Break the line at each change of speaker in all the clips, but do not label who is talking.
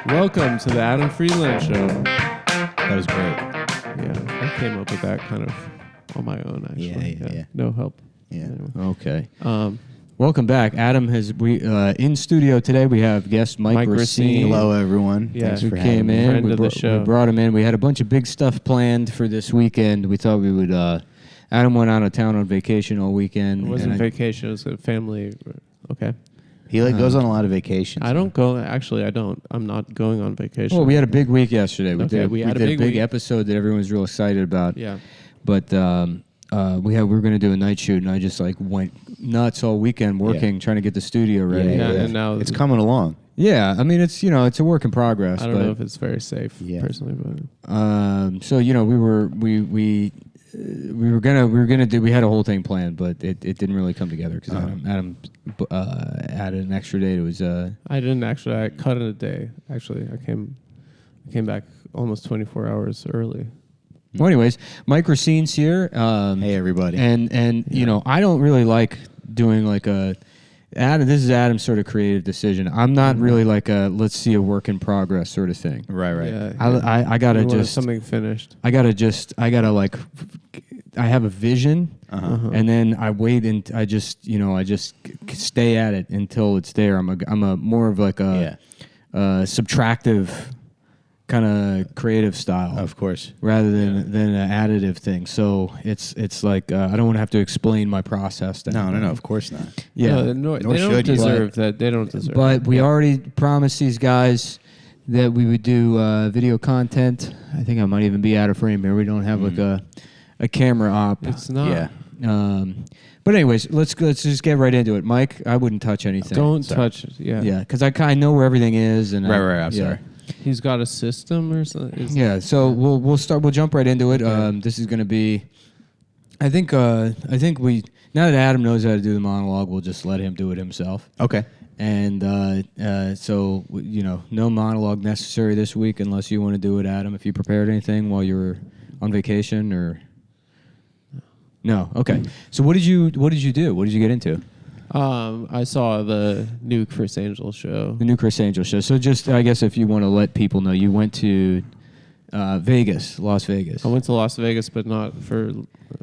Welcome to the Adammmm Friedland show.
That was great.
Yeah, I came up with that kind of on my own, actually.
Yeah.
No help.
Yeah.
Anyway.
Okay. Welcome back. Adam in studio today. We have guest Mike Recine.
Hello, everyone.
Yeah.
Thanks
Who
for
came
having me.
in.
Friend of the show.
We brought him in. We had a bunch of big stuff planned for this weekend. We thought we would. Adam went out of town on vacation all weekend.
It wasn't vacation. It was a family. Okay.
He goes on a lot of vacations.
I don't go. Actually, I don't. I'm not going on vacation.
Well, we had a big week yesterday.
We had a big week.
episode that everyone was real excited about.
Yeah.
But we were going to do a night shoot, and I just went nuts all weekend working, trying to get the studio ready.
Yeah. And now
it's coming along.
Yeah, I mean it's it's a work in progress.
I don't know if it's very safe personally, but
so we were gonna do. We had a whole thing planned, but it didn't really come together because Adam added an extra day to his.
I didn't actually. I cut it a day. Actually, I came back almost 24 hours early.
Well, anyways, Mike Ricine's here.
Hey, everybody.
And you know, I don't really like doing Adam. This is Adam's sort of creative decision. I'm not really like a let's see a work in progress sort of thing.
Right.
Yeah,
I gotta just
something finished.
I have a vision, and then I wait and I just stay at it until it's there. I'm a more of like a subtractive kind of creative style,
Of course.
rather than an additive thing. So it's like I don't want to have to explain my process. To
No.
anybody.
Of course not.
Yeah,
They don't deserve that. They don't deserve.
but we already promised these guys that we would do video content. I think I might even be out of frame here. We don't have like a camera op.
It's not.
Yeah.
But anyways, let's just get right into it. Mike, I wouldn't touch anything.
Don't touch it. Yeah.
Yeah, because I know where everything is. And
Right. I'm sorry.
He's got a system or something.
Yeah. So we'll start. We'll jump right into it. This is going to be. I think we now that Adam knows how to do the monologue, we'll just let him do it himself.
Okay.
And so no monologue necessary this week unless you want to do it, Adam. If you prepared anything while you were on vacation or. No. Okay. So what did you do? What did you get into?
I saw the new Chris Angel show.
The new Chris Angel show. So just, I guess, if you want to let people know, you went to Las Vegas.
I went to Las Vegas, but not for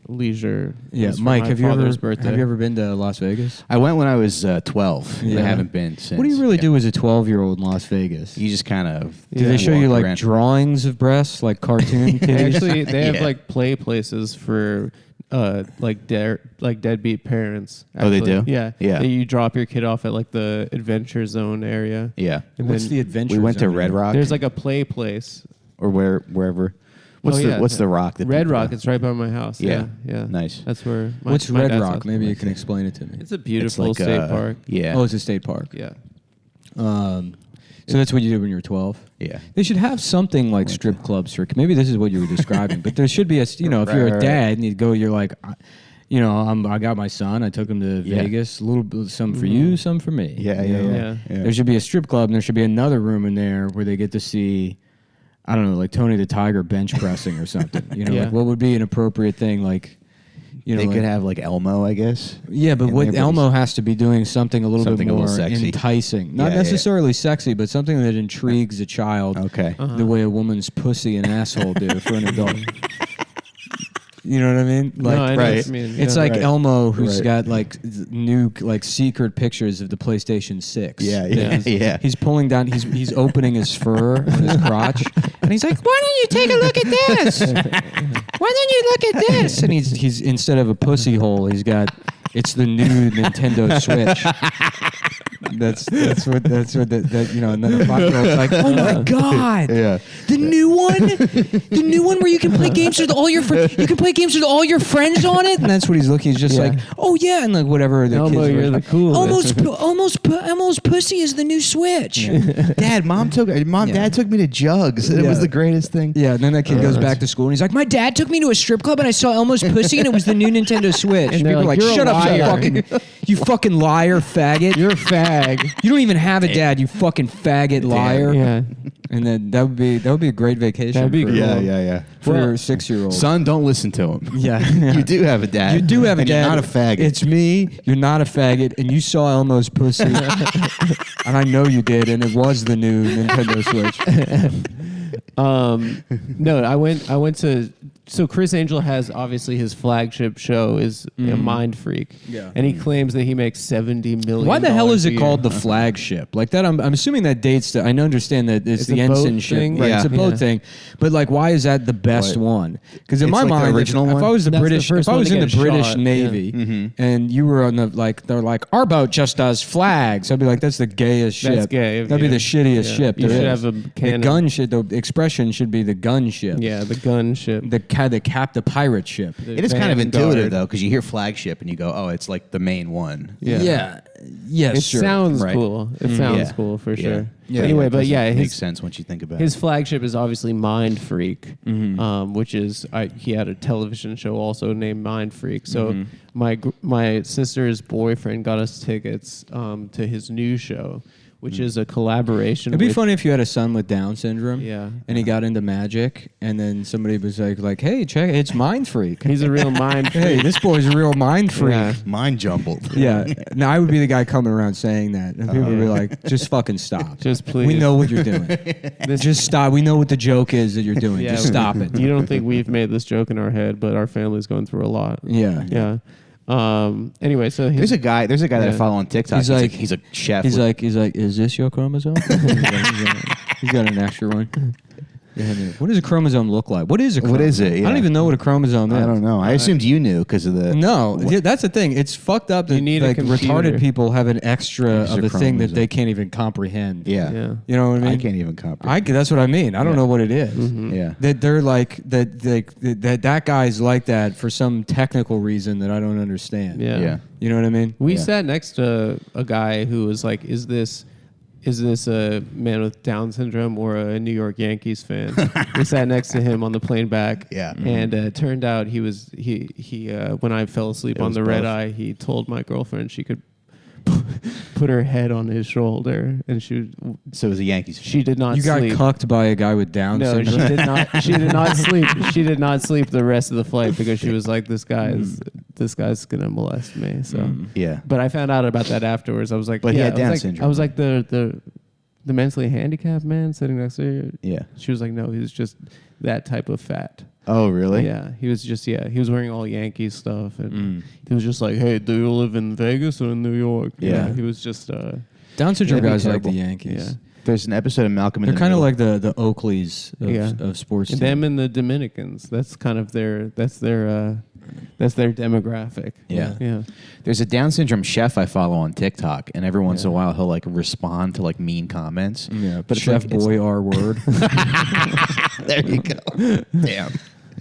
leisure.
Yeah,
It was for
Mike,
my
have you
birthday.
ever been to Las Vegas?
I went when I was 12.
Yeah.
I haven't been since.
What do you really do as a 12-year-old in Las Vegas?
You just kind of.
Do they show you
walk
like
around.
drawings of breasts, like cartoon titties?
Actually, they have
Yeah.
like play places for deadbeat parents.
Oh, they
actually.
do?
Yeah.
Yeah.
You drop your kid off at like the Adventure Zone area.
Yeah.
And
What's
then
the adventure?
We went to
zone?
Red Rock.
There's like a play place.
Or wherever. What's the rock? That
Red
people-
Rock. It's right by my house.
Yeah.
Yeah.
Nice.
That's where.
What's
my
Red
dad's
Rock?
house
Maybe
is.
you can explain it to me.
It's a
It's
beautiful
like
state park.
Yeah.
Oh, it's a state park.
Yeah.
So that's what you did when you were 12?
Yeah.
They should have something like strip clubs for. Maybe this is what you were describing, but there should be a. If you're a dad and you go, you're like, I got my son. I took him to Vegas. A little bit, some for you, some for me.
Yeah.
There should be a strip club, and there should be another room in there where they get to see, I don't know, like Tony the Tiger bench pressing or something. Like what would be an appropriate thing, like.
They could have like Elmo, I guess.
Yeah, but what Elmo has to be doing something a little bit more
sexy.
enticing. Not necessarily sexy, but something that intrigues a child.
Okay.
The way a woman's pussy and asshole do for an adult. You know what I mean? Like,
No, I know what you mean.
it's
Yeah.
like Elmo who's
Right.
got like new like secret pictures of the PlayStation 6.
Yeah.
He's pulling down. He's opening his fur on his crotch, and he's like, "Why don't you take a look at this? Why don't you look at this?" And he's instead of a pussy hole, he's got it's the new Nintendo Switch. That's what and then the 5-year-old's like, "Oh my god,
Yeah.
the new one where you can play games with all your friends on it." And that's what he's looking. He's just like, "Oh yeah," and like whatever the
Elmo,
kids
you're
were
the
like,
coolest.
almost pussy is the new Switch.
Dad took me to Jugs. And It was the greatest thing.
Yeah, and then that kid goes back to school and he's like, "My dad took me to a strip club and I saw Elmo's pussy and it was the new Nintendo Switch." And
they're
people are
like,
like,
"You're a
"Shut up,
liar."
you fucking liar, faggot."
You're a fag.
You don't even have a dad, you fucking faggot liar.
Yeah.
And then that would be a great vacation.
That'd be
for,
cool.
Yeah.
for your 6-year-old.
Son, don't listen to him.
Yeah.
You do have a dad.
You do have a
and
dad.
You're not a faggot.
It's me. You're not a faggot, and you saw Elmo's pussy, and I know you did, and it was the new Nintendo Switch.
No, I went to. So Chris Angel has obviously his flagship show is Mind Freak.
Yeah.
And he claims that he makes $70 million.
Why the hell is
a
it
year.
called the flagship? Like that, I'm assuming that dates to. I understand that it's the
a boat
ensign ship.
thing?
Right,
Yeah.
it's a boat
Yeah.
thing. But like, why is that the best one? Because in
It's
my
like the
mind,
original
if
one?
I was the
That's the
British,
first
if I
one
was
to
in the
get
British
shot.
Navy and you were on the they're like, our boat just does flags. I'd be like, that's the gayest ship.
That's gay.
That'd be the shittiest
Yeah.
ship.
You
there
should
is.
have a
the
cannon.
gun ship. The expression should be the gun ship.
Yeah, the gun ship.
The pirate ship.
It is kind of intuitive though, because you hear flagship and you go, "Oh, it's like the main one."
Yeah.
Yes.
It
sure.
sounds
Right.
cool. It sounds
Yeah.
cool for
Yeah.
sure.
Yeah.
Anyway, but
Doesn't
yeah,
make
his
sense once you think about
his
it.
flagship is obviously Mind Freak, which is he had a television show also named Mind Freak. So my sister's boyfriend got us tickets to his new show, which is a collaboration.
It'd be
with,
funny if you had a son with Down syndrome.
Yeah.
And he got into magic, and then somebody was like, "Hey, check, it's Mind Freak.
He's a real mind freak.
Hey, this boy's a real mind freak."
Yeah.
Mind jumbled.
Yeah. Now I would be the guy coming around saying that, and people would be like, "Just fucking stop.
Just please.
We know what you're doing. Just stop. We know what the joke is that you're doing.
Yeah,
Just stop it."
You don't think we've made this joke in our head, but our family's going through a lot.
Yeah.
Yeah. Anyway, so
There's a guy that I
Yeah.
follow on TikTok.
He's like-
he's a chef.
He's
with-
like, "Is this your chromosome?" He's got an extra one. Yeah, what does a chromosome look like? What is a chromosome?
What is it?
I
Yeah.
don't even know what a chromosome is.
I don't know. I assumed you knew because of the.
No, yeah, that's the thing. It's fucked up that
You need a
like
computer.
retarded people have an extra of the thing that
chromosome.
they can't even comprehend.
Yeah.
Yeah.
You know what I mean?
I can't even comprehend.
That's what I mean. I don't know what it is.
Yeah.
That they're like that guy's like that for some technical reason that I don't understand.
Yeah.
Yeah.
You know what I mean?
We
Yeah.
sat next to a guy who was like, "Is this a man with Down syndrome or a New York Yankees fan?" We sat next to him on the plane back.
Yeah.
And it turned out he when I fell asleep
It
on
was
the red
both.
eye, he told my girlfriend she could put her head on his shoulder, and
So it was a Yankees fan.
she did not
You got
sleep.
cucked by a guy with Down
No,
syndrome.
she did not. She did not sleep. She did not sleep the rest of the flight because she was like, "This guy's gonna molest me." So,
Yeah.
but I found out about that afterwards. I was like,
But he
yeah,
had Down
I was like,
syndrome.
I was like the mentally handicapped man sitting next to her.
Yeah.
She was like, "No, he was just that type of fat."
Oh, really?
Yeah, he was just he was wearing all Yankees stuff, and he was just like, "Hey, do you live in Vegas or in New York?" You
Yeah.
know, he was just
Down syndrome
Yeah,
guys like
terrible.
the Yankees.
Yeah.
There's an episode of Malcolm in
They're
the
kind of
Middle.
like the Oakleys of sports.
And
team.
them and the Dominicans. That's kind of their demographic.
Yeah.
Yeah.
There's a Down syndrome chef I follow on TikTok, and every once in a while he'll like respond to like mean comments.
Yeah,
but it's
Chef
like, it's-
Boy R word.
There you go. Damn.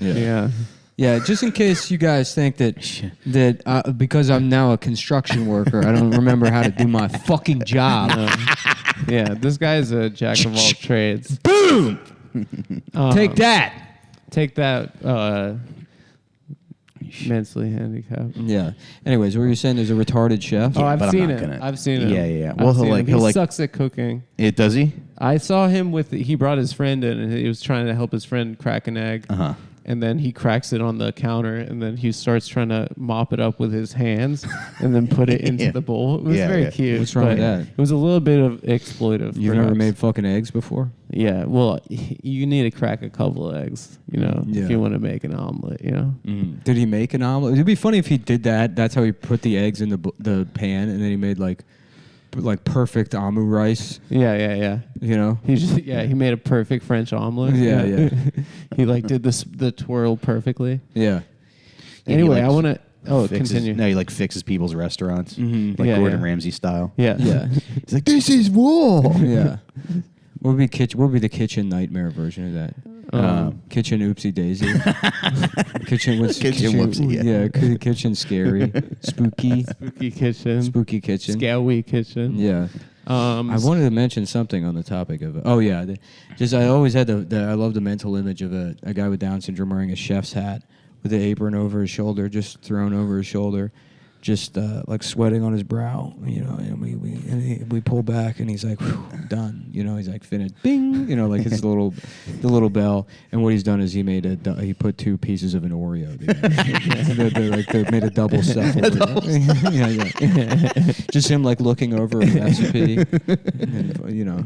Yeah.
Yeah, just in case you guys think that because I'm now a construction worker, I don't remember how to do my fucking job.
Yeah. This guy's a jack of all trades.
Boom.
Take that.
Take that. Mentally handicapped.
Yeah. Anyways, what were you saying? There's a retarded chef.
Oh, I've
but I'm
seen
not
it.
gonna-
I've seen it.
Yeah.
I've
Well,
seen him.
he'll
He
like.
sucks at cooking.
It does he?
I saw him he brought his friend in, and he was trying to help his friend crack an egg.
Uh-huh.
And then he cracks it on the counter, and then he starts trying to mop it up with his hands, and then put it into
Yeah.
the bowl. It was
Yeah,
very
yeah.
cute.
What's wrong with
but
that?
It was a little bit of exploitive.
You've never
perhaps.
made fucking eggs before?
Yeah, well, you need to crack a couple of eggs,
Yeah.
if you want to make an omelet,
Did he make an omelet? It'd be funny if he did that. That's how he put the eggs in the pan, and then he made like perfect amu rice.
Yeah.
You know?
He made a perfect French omelet.
Yeah.
He did the twirl perfectly.
Yeah.
Anyway,
He,
I want to. Oh,
fixes-
continue.
No, he like fixes people's restaurants,
Mm-hmm.
like
Yeah,
Gordon
yeah.
Ramsay style.
Yeah.
Yeah.
He's like, this is war.
Yeah. What would be the kitchen nightmare version of that? Kitchen oopsie daisy. Kitchen
whoopsie,
Yeah, kitchen scary. Spooky.
Spooky kitchen.
Spooky kitchen.
Scary kitchen.
Yeah. I wanted to mention something on the topic of I always had I love the mental image of a guy with Down syndrome wearing a chef's hat with the apron over his shoulder, just thrown over his shoulder, just like sweating on his brow, you know, and we pull back, and he's like, "Whew, done," you know, he's like finished, bing, you know, like his the little bell. And what he's done is he put 2 pieces of an Oreo together. they made a double stuff Oreo. yeah. Just him like looking over a recipe, and you know,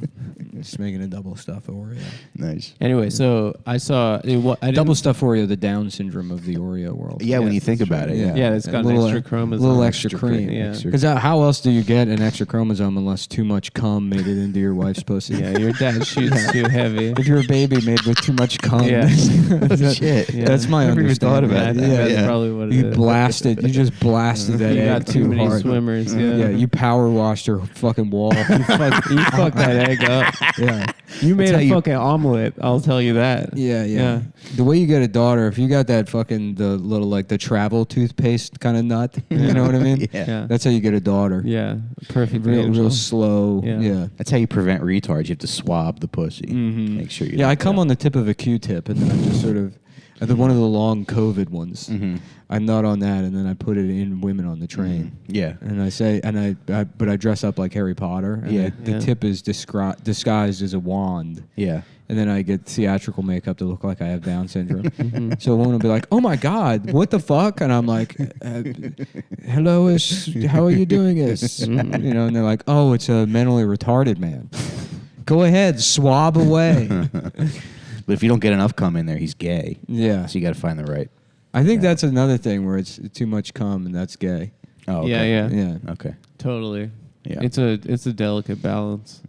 just making a double stuff Oreo.
Nice.
Anyway, so I saw
Double stuff Oreo, the Down syndrome of the Oreo world.
Yeah, when you
that's
think
true.
about it.
Yeah, it's got an extra chromosome.
A little extra cream.
Yeah.
Because how else do you get an extra chromosome unless too much cum made it into your wife's pussy?
Yeah, your dad shoots too heavy.
If you're a baby made with too much cum,
Yeah.
Shit.
Yeah.
that's my
Never even
understanding.
thought about
Yeah,
it.
that's
Yeah.
probably what it
You
is.
blasted. You just blasted that
You
egg
got too many
hard.
swimmers. Yeah,
Yeah, you power washed her fucking wall.
you fucked that egg up.
yeah.
You made
how
a
you-
fucking omelet. I'll tell you that.
Yeah. The way you get a daughter, if you got that fucking the little like the travel toothpaste kind of nut, you know what I mean?
Yeah.
That's how you get a daughter.
Yeah. Perfect.
Real
angel.
slow.
Yeah.
Yeah.
That's how you prevent retards. You have to swab the pussy.
Mhm.
Make sure you.
Yeah, I come on the tip of a Q-tip, and then I just sort of, one of the long COVID ones.
Mm-hmm.
I nut on that, and then I put it in women on the train.
Yeah.
And I say, but I dress up like Harry Potter. And
Yeah.
the tip is disguised as a wand.
Yeah.
And then I get theatrical makeup to look like I have Down syndrome. So a woman will be like, "Oh my God, what the fuck?" And I'm like, "Hello, how are you doing this?" You know, and they're like, "Oh, it's a mentally retarded man." Go ahead, swab away.
But if you don't get enough cum in there, he's gay.
Yeah.
So you got to find the right.
I think that's another thing where it's too much cum, and that's gay.
Oh, okay.
Yeah.
Yeah.
Okay.
Totally.
Yeah.
It's a delicate balance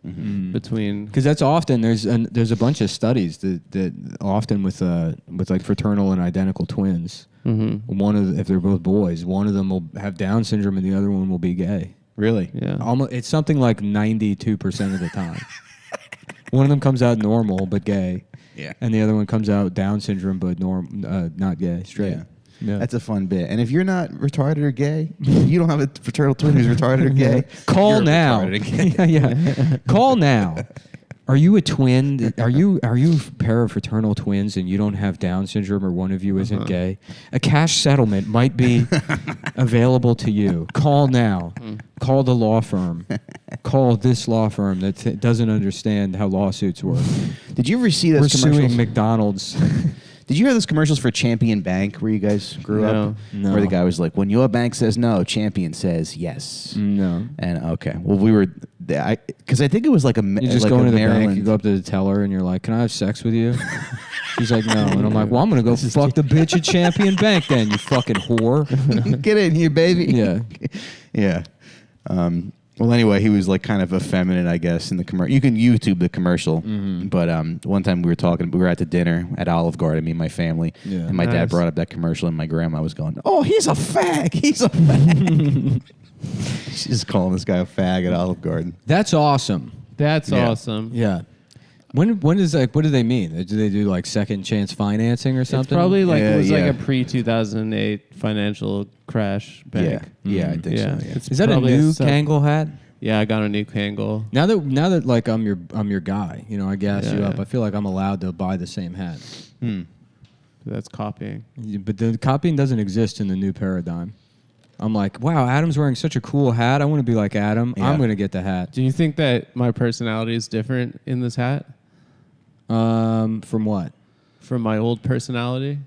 between.
Because that's often there's a bunch of studies that often with like fraternal and identical twins, if they're both boys, one of them will have Down syndrome and the other one will be gay.
Really?
Yeah.
Almost, it's something like 92% of the time. One of them comes out normal but gay.
Yeah.
And the other one comes out Down syndrome but not gay, straight.
Yeah.
Yeah.
That's a fun bit. And if you're not retarded or gay, you don't have a fraternal twin who's retarded or gay.
Call
you're
now.
retarded or gay.
yeah. Call now. Are you a twin? Are you parafraternal twins and you don't have Down syndrome or one of you isn't gay? A cash settlement might be available to you. Call now. Call the law firm. Call this law firm that doesn't understand how lawsuits work.
Did you ever see those
We're
commercials?
suing McDonald's.
Did you hear those commercials for Champion Bank where you guys grew up?
No.
Where the guy was like, when your bank says no, Champion says yes.
No.
And okay, well, we were, because I think it was like a,
You just
like
go
a
into the
Maryland.
bank, you go up to the teller, and you're like, "Can I have sex with you?" She's like, "No," and I'm like, "Well, I'm gonna go fuck the bitch at Champion Bank, then, you fucking whore."
Get in here, baby.
Yeah.
Yeah. Well, anyway, he was like kind of effeminate, I guess, in the commercial. You can YouTube the commercial. But one time we were at the dinner at Olive Garden, me and my family,
Yeah.
and my dad
Nice.
brought up that commercial, and my grandma was going, "Oh, he's a fag. He's a fag." She's just calling this guy a fag at Olive Garden.
That's awesome.
That's
Yeah.
awesome.
Yeah. When is like? What do they mean? Do they do like second chance financing or something?
It's probably like
Yeah,
it was
yeah.
like a pre-2008 financial crash bank.
Yeah, I think so. Yeah.
It's
Is that a
probably
new
sub-
Kangol hat?
Yeah, I got a new Kangol.
Now that like I'm your guy, you know, I gas you
Yeah,
up.
yeah.
I feel like I'm allowed to buy the same hat.
That's copying.
But the copying doesn't exist in the new paradigm. I'm like, wow, Adam's wearing such a cool hat. I want to be like Adam.
Yeah.
I'm going to get the hat.
Do you think that my personality is different in this hat
From what?
from my old personality?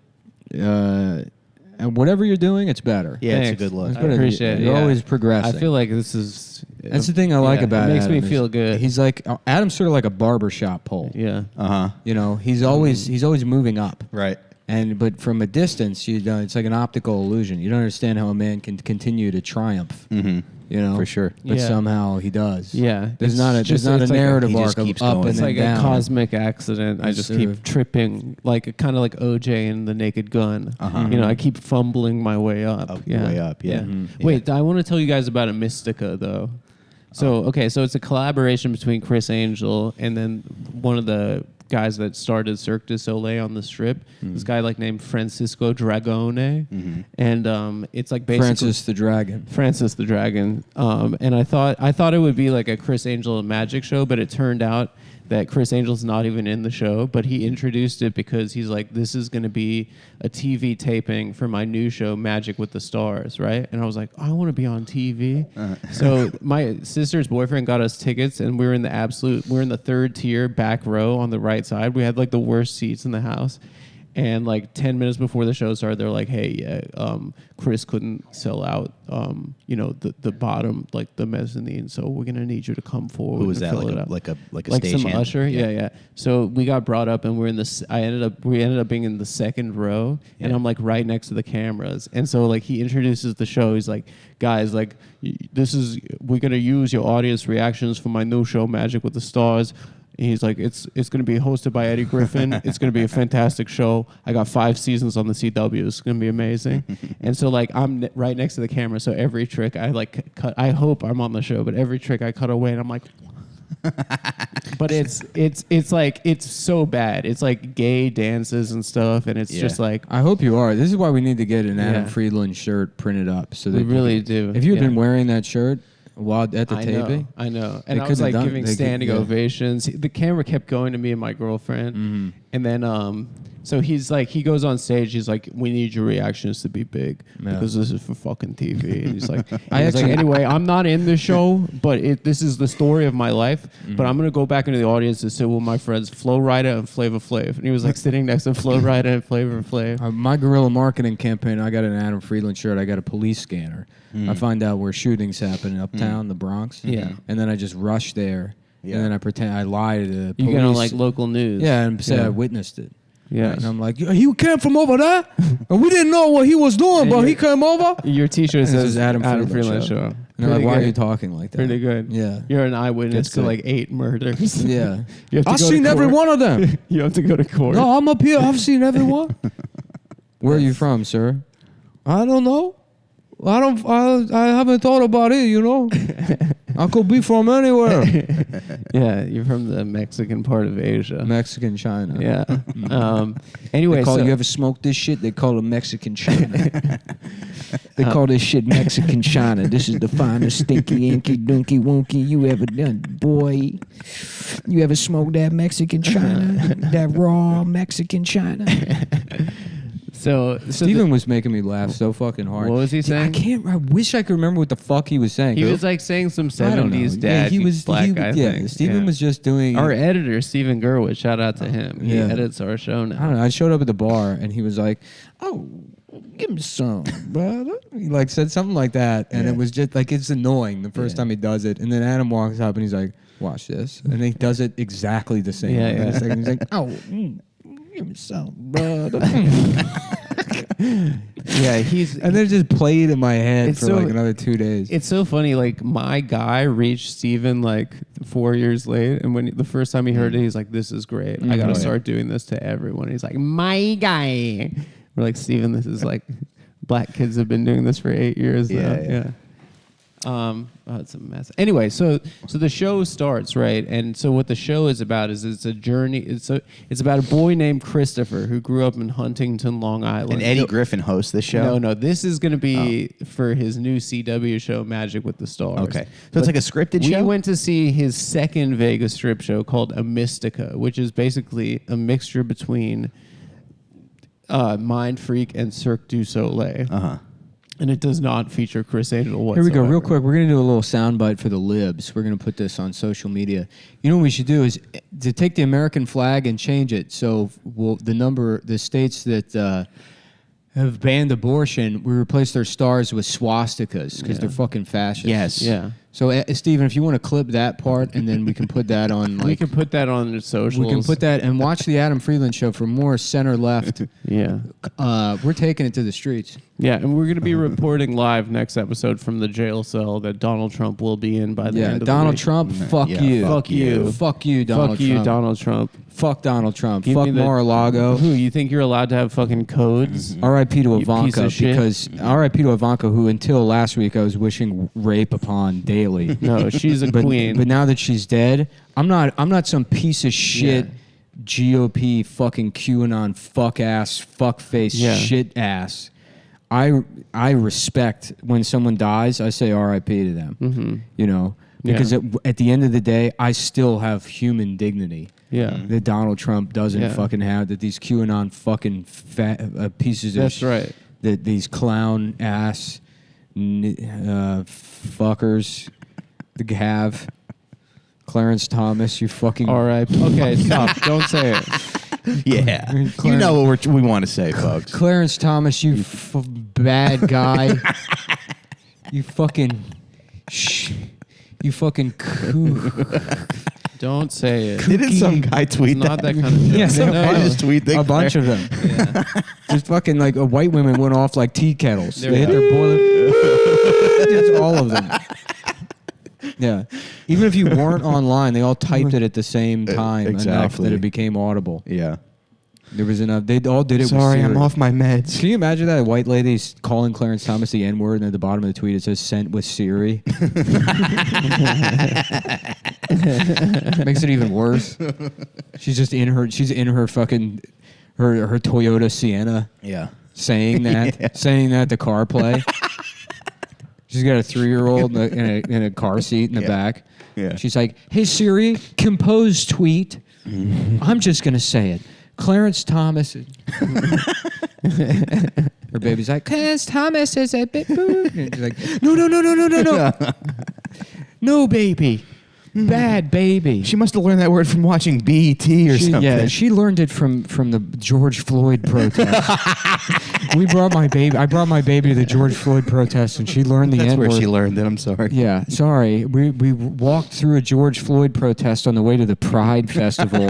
And whatever you're doing, it's better.
Yeah, it's a
Thanks.
good look.
It's
I
better.
appreciate it.
You're
yeah.
always progressing.
I feel like this is.
That's the thing I like about
it. Makes me
Adam is
feel good.
He's like Adam's sort of like a barbershop pole.
Yeah.
Uh-huh.
You know, he's always moving up.
Right.
But from a distance, it's like an optical illusion. You don't understand how a man can continue to triumph.
Mm-hmm.
You know,
For sure.
But
Yeah.
somehow he does.
Yeah.
There's
It's
not a
just-
there's not a
it's like
narrative
he
arc
just
of
keeps
up
going.
and
It's
then
like
down.
a cosmic accident. I
It's
just
sort
keep
of-
tripping, like kind of like OJ in The Naked Gun.
Uh-huh.
You know, I keep fumbling my way up.
Up the way up, yeah.
Mm-hmm.
Wait, I want to tell you guys about a Mystica though. So so it's a collaboration between Chris Angel and then one of the guys that started Cirque du Soleil on the Strip. This guy like named Francisco Dragone, and it's like basically
Francis the Dragon.
Francis the Dragon. And I thought it would be like a Chris Angel magic show, but it turned out that Chris Angel's not even in the show, but he introduced it because he's like, this is going to be a TV taping for my new show, Magic with the Stars, right? And I was like, I want to be on TV. So my sister's boyfriend got us tickets, and we're in the third tier back row on the right side. We had like the worst seats in the house. And like 10 minutes before the show started, they're like, "Hey, Chris couldn't sell out, the bottom, like the mezzanine. So we're gonna need you to come forward."
Who was that? Like a stage
some
hand?
usher? Yeah. So we got brought up, and we ended up being in the second row, and I'm like right next to the cameras. And so like he introduces the show. He's like, "Guys, like we're gonna use your audience reactions for my new show, Magic with the Stars." And he's like, it's going to be hosted by Eddie Griffin. It's going to be a fantastic show. I got 5 seasons on the CW. It's going to be amazing. And so, like, I'm right next to the camera. So every trick I, like, cut. I hope I'm on the show, but every trick I cut away, and I'm like... But it's like, it's so bad. It's like gay dances and stuff, and it's just like...
I hope you are. This is why we need to get an Adammmm Friedland shirt printed up. So that
we really do.
If you had been wearing that shirt... while at the taping?
I know. And I was like giving standing ovations. The camera kept going to me and my girlfriend. Mm-hmm. And then, so he's like, he goes on stage. He's like, we need your reactions to be big because this is for fucking TV. And he's like, anyway, I'm not in the show, but this is the story of my life. Mm-hmm. But I'm going to go back into the audience and sit with my friends, Flo Rida and Flavor Flav. And he was like sitting next to Flo Rida and Flavor Flav.
My guerrilla marketing campaign, I got an Adammmm Friedland shirt. I got a police scanner. I find out where shootings happen uptown, the Bronx.
Yeah.
And then I just rush there. Yeah. And then I pretend I lie to the police.
You get on like local news.
Yeah, and say I witnessed it.
Yeah.
And I'm like, he came from over there, and we didn't know what he was doing, but he came over.
Your T-shirt says
Adammmm Friedland show. And they're like, why are you talking like that?
Pretty good.
Yeah.
You're an eyewitness to like 8 murders.
Yeah. I've seen every one of them.
You have to go to court.
No, I'm up here. I've seen every one. Where are you from, sir? I don't know. I haven't thought about it, you know. I could be from anywhere.
Yeah, you're from the Mexican part of Asia.
Mexican China.
Yeah. Anyway,
you ever smoked this shit? They call it Mexican China. They call this shit Mexican China. This is the finest stinky, inky, dunky, wonky you ever done, boy. You ever smoked that Mexican China? That raw Mexican China?
So
Steven was making me laugh so fucking hard.
What was he saying?
I wish I could remember what the fuck he was saying.
He was like saying some 70s dad black guy thing.
Steven was just doing...
Our editor, Steven Gerwitz, shout out to him. He edits our show now.
I don't know. I showed up at the bar and he was like, oh, give me some, brother. He like said something like that. And it was just like, it's annoying the first time he does it. And then Adam walks up and he's like, watch this. And he does it exactly the same. He's like, oh, give me some, brother. And then just played in my head for like another 2 days.
It's so funny. Like my guy reached Steven like 4 years late, and when the first time he heard it, he's like, "This is great. I gotta start doing this to everyone." He's like, "My guy." We're like, Steven, this is like, black kids have been doing this for 8 years. Yeah. It's a mess. Anyway, so the show starts, right? And so what the show is about is it's a journey. It's about a boy named Christopher who grew up in Huntington, Long Island.
And Eddie Griffin hosts this show?
No. This is going to be for his new CW show, Magic with the Stars.
Okay. So it's like a scripted show?
We went to see his second Vegas strip show called A Mystica, which is basically a mixture between Mind Freak and Cirque du Soleil. Uh-huh. And it does not feature Chris Angel whatsoever.
Here we go, real quick. We're going to do a little soundbite for the libs. We're going to put this on social media. You know what we should do is to take the American flag and change it. So the states that have banned abortion, we replace their stars with swastikas because they're fucking fascists.
Yes.
Yeah.
So, Steven, if you want to clip that part, and then we can put that on,
we can put that on the socials.
We can put that and watch the Adammmm Friedland show for more center-left.
Yeah.
We're taking it to the streets.
Yeah, and we're going to be reporting live next episode from the jail cell that Donald Trump will be in by the end of
Donald
the week.
Trump, fuck you.
Fuck you.
Fuck you, Donald Trump.
Fuck you, Donald Trump.
Fuck Donald Trump. Fuck Mar-a-Lago.
Who, you think you're allowed to have fucking codes?
R.I.P. to Ivanka, because R.I.P. to Ivanka, who until last week I was wishing rape upon daily.
No, she's a queen.
But now that she's dead, I'm not some piece of shit GOP fucking QAnon fuck ass fuck face shit ass. I respect when someone dies. I say R.I.P. to them. Mm-hmm. You know, Because at the end of the day, I still have human dignity.
Yeah.
That Donald Trump doesn't fucking have, that these QAnon fucking pieces of
That's right.
That these clown ass fuckers have. Clarence Thomas, you fucking...
All right. Okay, stop. Don't say it.
Yeah. You know what we want to say, folks.
Clarence Thomas, you bad guy. You fucking... You fucking...
Don't say it.
Didn't some guy tweet
It's not that kind of joke.
Yeah,
Some
no,
guy
no.
just tweet
A bunch of them.
Yeah.
Just fucking like white women went off like tea kettles.
There
They hit
we
their boiler. That's all of them. Yeah. Even if you weren't online, they all typed it at the same time enough
Exactly.
that it became audible.
Yeah.
There was enough. They all did it
Sorry,
with
I'm
Siri.
off my meds.
Can you imagine that? A white lady's calling Clarence Thomas the N-word, and at the bottom of the tweet it says sent with Siri. Makes it even worse. She's in her fucking her Toyota Sienna
Yeah.
saying that to CarPlay. She's got a 3-year-old in a car seat in the back.
Yeah.
She's like, "Hey Siri, compose tweet." I'm just gonna say it. Clarence Thomas. Her baby's like, Clarence Thomas is a bit boo. And she's like, no. No, baby. Bad baby.
She must have learned that word from watching BET or something.
Yeah, she learned it from the George Floyd protest. I brought my baby to the George Floyd protest, and she learned the
That's
N-word.
where she learned it. I'm sorry.
Yeah, sorry. We walked through a George Floyd protest on the way to the Pride Festival,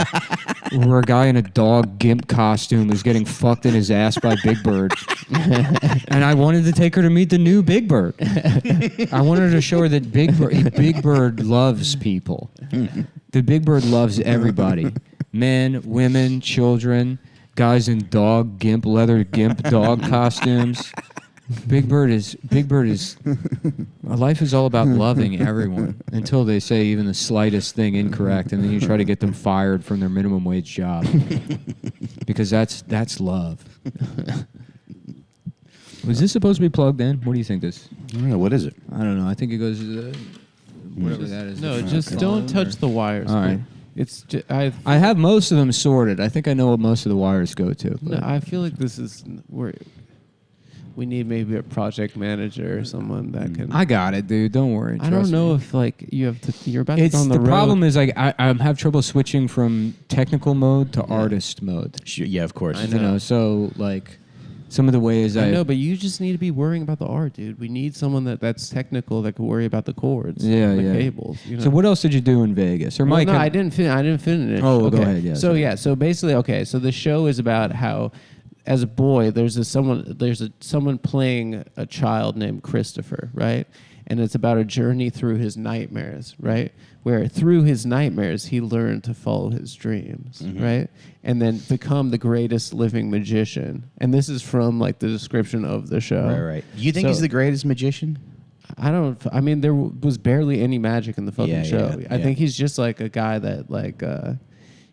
where a guy in a dog gimp costume was getting fucked in his ass by Big Bird, and I wanted to take her to meet the new Big Bird. I wanted to show her that Big Bird loves people. The Big Bird loves everybody: men, women, children, guys in leather gimp dog costumes. Big Bird is life is all about loving everyone until they say even the slightest thing incorrect, and then you try to get them fired from their minimum wage job because that's love. Was this supposed to be plugged in? What do you think this?
I don't know. What is it?
I don't know. I think it goes whatever that is.
No,
the
just
front
don't
column
touch
or-
the wires.
All right.
It's
I have most of them sorted. I think I know what most of the wires go to.
No, I feel like this is where we need maybe a project manager or someone that can.
I got it, dude. Don't worry.
I don't
Trust
know
me.
if like you have to. You're about
It's
to go on
the
the road.
problem is like I have trouble switching from technical mode to artist mode.
Yeah, of course.
I
You know, so like some of the ways
I know, but you just need to be worrying about the art, dude. We need someone that's technical that can worry about the chords,
Yeah,
the
yeah.
cables. You know?
So what else did you do in Vegas? Or
Well,
Mike?
no, I didn't finish.
Oh,
okay.
go ahead, yeah,
So
sorry.
yeah, so basically, okay. So the show is about how, as a boy, there's someone playing a child named Christopher, right? And it's about a journey through his nightmares, right? Where through his nightmares he learned to follow his dreams, right? And then become the greatest living magician. And this is from like the description of the show.
Right. You think
So-
he's the greatest magician?
I mean, there was barely any magic in the fucking
Yeah,
show.
yeah,
I
yeah.
think he's just like a guy that like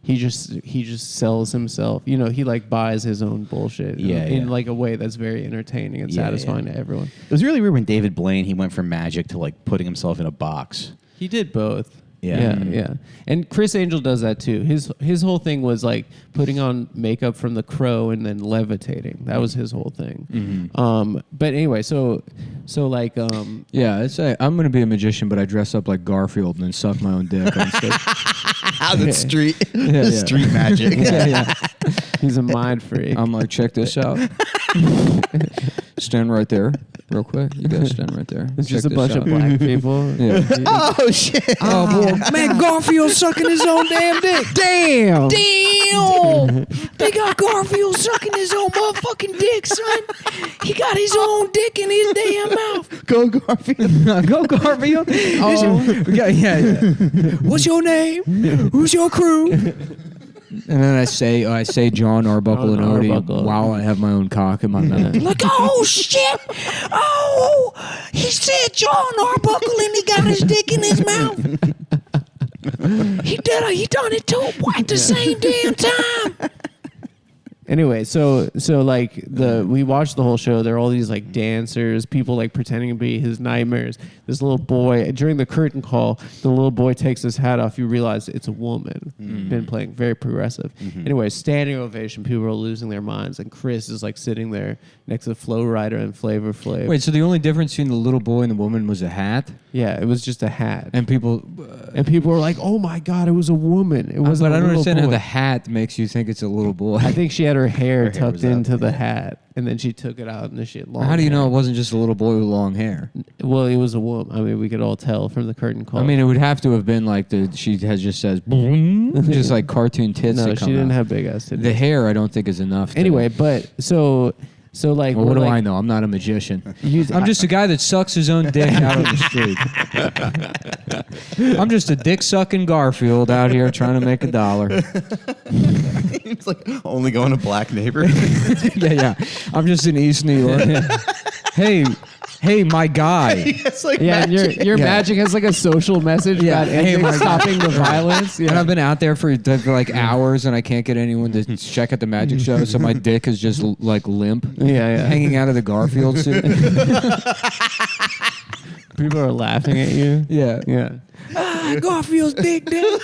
he just sells himself. You know, he like buys his own bullshit.
Yeah,
in
yeah.
like a way that's very entertaining and
Yeah,
satisfying
yeah.
to everyone.
It was really weird when David Blaine, he went from magic to like putting himself in a box.
He did both.
Yeah.
Yeah. And Chris Angel does that too. His whole thing was like putting on makeup from The Crow and then levitating. That was his whole thing. But anyway, so like
Yeah, I'm gonna be a magician, but I dress up like Garfield and then suck my own dick on stage.
That's street,
yeah.
street magic.
yeah.
he's a mind freak.
I'm like, check this out. Stand right there, real quick. You guys stand right there.
It's
Check
just a
this
bunch
out.
of black people.
Yeah.
Oh shit!
Oh, boy. Man, Garfield's sucking his own damn dick.
Damn.
Damn! They got Garfield sucking his own motherfucking dick, son. He got his own dick in his damn mouth.
Go Garfield.
Go Garfield. Oh, yeah. What's your name? Who's your crew? And then I say John Arbuckle and
John
Odie
Arbuckle.
while I have my own cock in my mouth. Like, oh shit! Oh, he said John Arbuckle and he got his dick in his mouth. He done it too at the same damn time.
Anyway, so like we watched the whole show. There are all these like dancers, people like pretending to be his nightmares. this little boy during the curtain call. The little boy takes his hat off. You realize it's a woman. Been playing very progressive. Anyway, standing ovation. People are losing their minds, and Chris is like sitting there next to Flo Rida and Flavor Flav.
Wait, so the only difference between the little boy and the woman was a hat?
Yeah, it was just a hat,
And people
were like, "Oh my God, it was a woman." It was.
But I don't
little
understand how
boy.
the hat makes you think it's a little boy.
I think she had her hair
hair
tucked
was up,
into the
yeah.
hat, and then she took it out, and then she had long.
How do you know
hair.
it wasn't just a little boy with long hair?
Well, it was a woman. I mean, we could all tell from the curtain call.
I mean, it would have to have been like she has just says, just like cartoon tits.
no,
that
she
come
didn't
out.
have big ass titties.
The hair. I don't think is enough. to-
Anyway, but so like,
well,
we're
what do
like,
I know? I'm not a magician.
you-
I'm just a guy that sucks his own dick out on the street. I'm just a dick sucking Garfield out here trying to make $1.
It's like only going to black neighborhoods.
Yeah. I'm just in East New York. Hey, my guy.
It's like
Yeah, and your
Yeah.
magic has like a social message
Yeah,
about
hey,
ending,
my God.
stopping the violence.
And I've been out there for like hours, and I can't get anyone to check at the magic show, so my dick is just like limp,
Yeah.
hanging out of the Garfield suit.
People are laughing at you.
Yeah.
Yeah.
Garfield's dick, dude.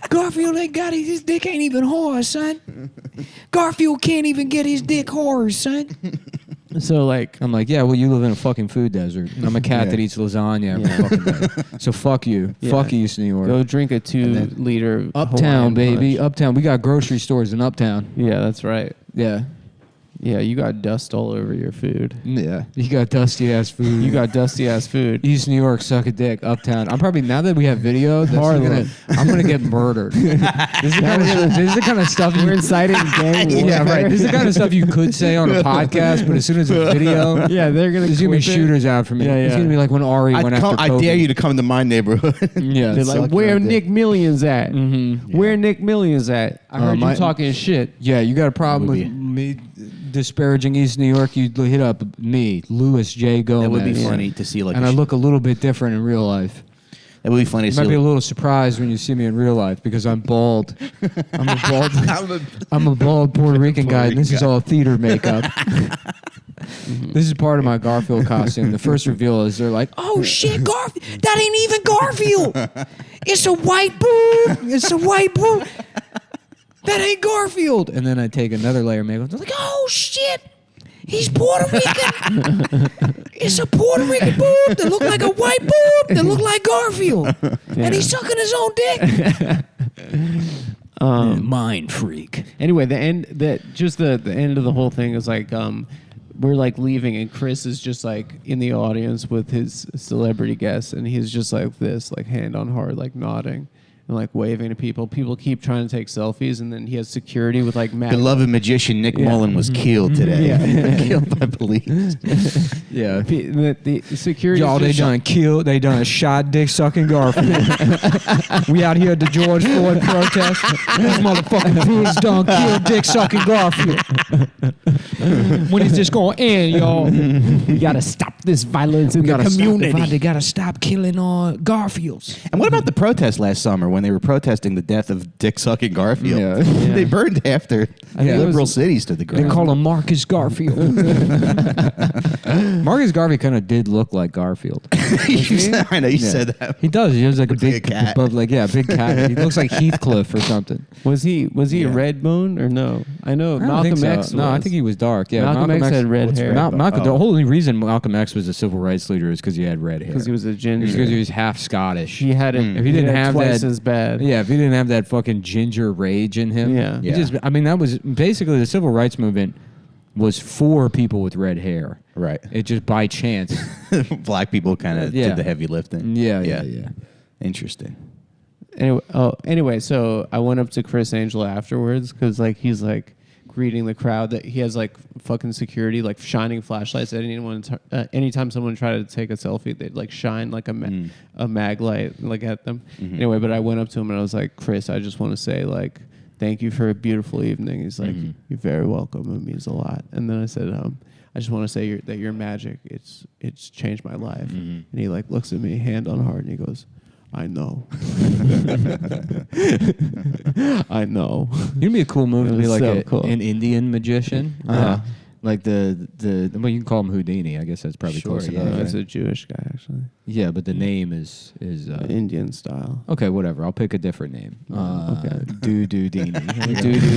Garfield ain't got his dick ain't even hard, son. Garfield can't even get his dick hard, son.
So like,
I'm like, yeah, well, you live in a fucking food desert. I'm a cat that eats lasagna every fucking day. So fuck you.
Yeah.
Fuck East New York.
go drink a 2-liter
Uptown,
Hawaiian
baby.
punch.
Uptown. We got grocery stores in Uptown.
Yeah, that's right.
Yeah.
Yeah, you got dust all over your food.
Yeah. You got dusty ass food.
You got dusty ass food.
East New York, suck a dick. Uptown. I'm probably, now that we have video,
Harlem.
I'm gonna get murdered. This is the kind of stuff
We're inciting gang war.
yeah, right. This is the kind of stuff you could say on a podcast, but as soon as it's video,
Yeah, they're gonna.
there's gonna be
clip it.
shooters out for me.
Yeah,
It's
yeah.
gonna be like when Ari went after
I
Kobe.
dare you to come to my neighborhood.
Yeah,
They're
Suck
like,
my
where
dick.
Nick Millions at?
mm-hmm.
Where Nick Millions at? I heard
my-
you talking shit.
Yeah, you got a problem
Would
with me disparaging East New York? You hit up me, Louis J. Gomez.
That would be funny to see like.
And I look a little bit different in real life.
That would be funny
You
to
might
see.
be a little surprised when you see me in real life because I'm bald. I'm a bald Puerto Rican guy, and this is all theater makeup. This is part of my Garfield costume. The first reveal is they're like, "Oh shit, Garfield! That ain't even Garfield. It's a white boob. It's a white boob. That ain't Garfield." And then I take another layer of makeup. They're like, "Oh shit." He's Puerto Rican. It's a Puerto Rican boob that look like a white boob that look like Garfield. And he's sucking his own dick. Mind freak.
Anyway, the end of the whole thing is like we're like leaving, and Chris is just like in the audience with his celebrity guests, and he's just like this, like hand on heart, like nodding and like waving to people. People keep trying to take selfies, and then he has security with like
Beloved magician Nick Mullen was killed today.
Yeah.
Killed by police.
Yeah.
The security.
Y'all, they done shot dick sucking Garfield. We out here at the George Floyd protest. These motherfucking pigs done killed dick sucking Garfield. When is this gonna end, y'all?
We gotta stop this violence in the
community.
community.
They gotta stop killing Garfields.
And what about the protest last summer when they were protesting the death of dick sucking Garfield?
Yeah.
They burned half their liberal cities to the ground.
They call him Marcus Garfield. Marcus Garvey kind of did look like Garfield.
I know you said that.
He does. He has like a
Looks like
big
a cat.
big cat. He looks like Heathcliff or something.
Was he
Yeah.
a red bone or no? I know
I don't
Malcolm
think so.
X.
No, I
was.
think he was dark. Yeah,
Malcolm X had red hair.
Malcolm,
Oh.
the only reason Malcolm X was a civil rights leader is because he had red hair.
because he was a ginger.
because he was half Scottish.
He had it.
If he didn't
had
have
twice
that,
as bad.
Yeah, if he didn't have that fucking ginger rage in him.
Yeah.
He just, I mean, that was basically the civil rights movement was for people with red hair.
Right.
It just by chance.
Black people kind of
Yeah.
did the heavy lifting.
Yeah.
Interesting.
Anyway, so I went up to Chris Angel afterwards because like he's like greeting the crowd. That he has like fucking security, like shining flashlights at anyone. Anytime someone tried to take a selfie, they'd like shine like a mag light like at them. Anyway, but I went up to him and I was like, Chris, I just want to say like thank you for a beautiful evening. He's like, you're very welcome. It means a lot. And then I said, I just want to say that your magic, it's changed my life. And he like looks at me, hand on heart, and he goes, I know. I know.
It'd be a cool movie to
It
be
was
like
so cool.
an Indian magician. Like well, you can call him Houdini. I guess that's probably
Sure,
close
yeah.
enough.
He's
right?
a Jewish guy, actually.
Yeah, but the name is
Indian style.
okay. Whatever. I'll pick a different name.
Okay.
Doodoo-Dini.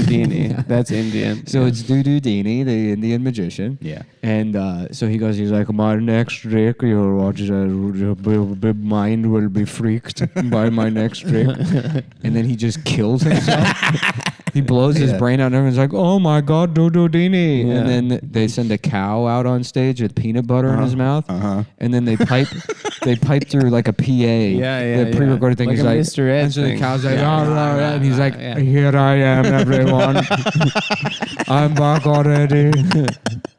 Dini. That's Indian.
So it's Doodoo-Dini, the Indian magician.
Yeah.
And so he's like, my next trick, your mind will be freaked by my next trick. And then he just kills himself. He blows his brain out and everyone's like, oh my God, Doodoo-Dini.
Yeah.
And then they send a cow out on stage with peanut butter in his mouth. And then they pipe through like a PA.
Yeah.
The pre-recorded thing.
Like
He's
a
like,
Mr. Ed
and so the
thing.
cow's like,
Yeah.
and he's like,
Yeah.
here I am, everyone. I'm back already.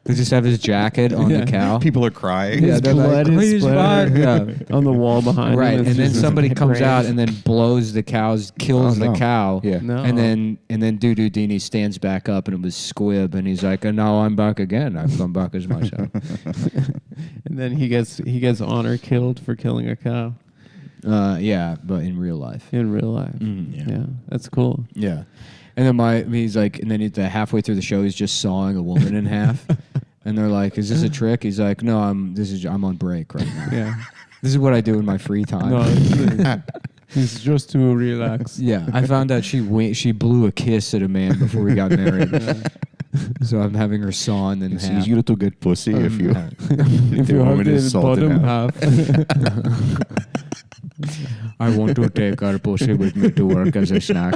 They just have his jacket on the cow.
People are crying.
Yeah, they're like,
blood is
"He's back."
splattering on the wall behind
Right,
him.
and then somebody comes out and
then
then blows the cows, kills
Oh, no.
the cow.
Yeah.
No.
And then Doodoo-Dini stands back up and it was Squib and he's like, and now I'm back again. I've come back as myself.
and then he gets honor killed for killing a cow
Yeah, but in real life.
in real life. Yeah, that's cool.
Yeah. And then he's like, and then halfway through the show, he's just sawing a woman in half. And they're like, is this a trick? He's like, no, I'm on break right now.
Yeah.
This is what I do in my free time.
No, it's just to relax.
Yeah, I found out she blew a kiss at a man before we got married. So I'm having her sawn in
It's
half.
easier to get pussy if you
If
the
you have
woman is
the
salted
bottom
out.
half.
I want to take her pussy with me to work as a snack.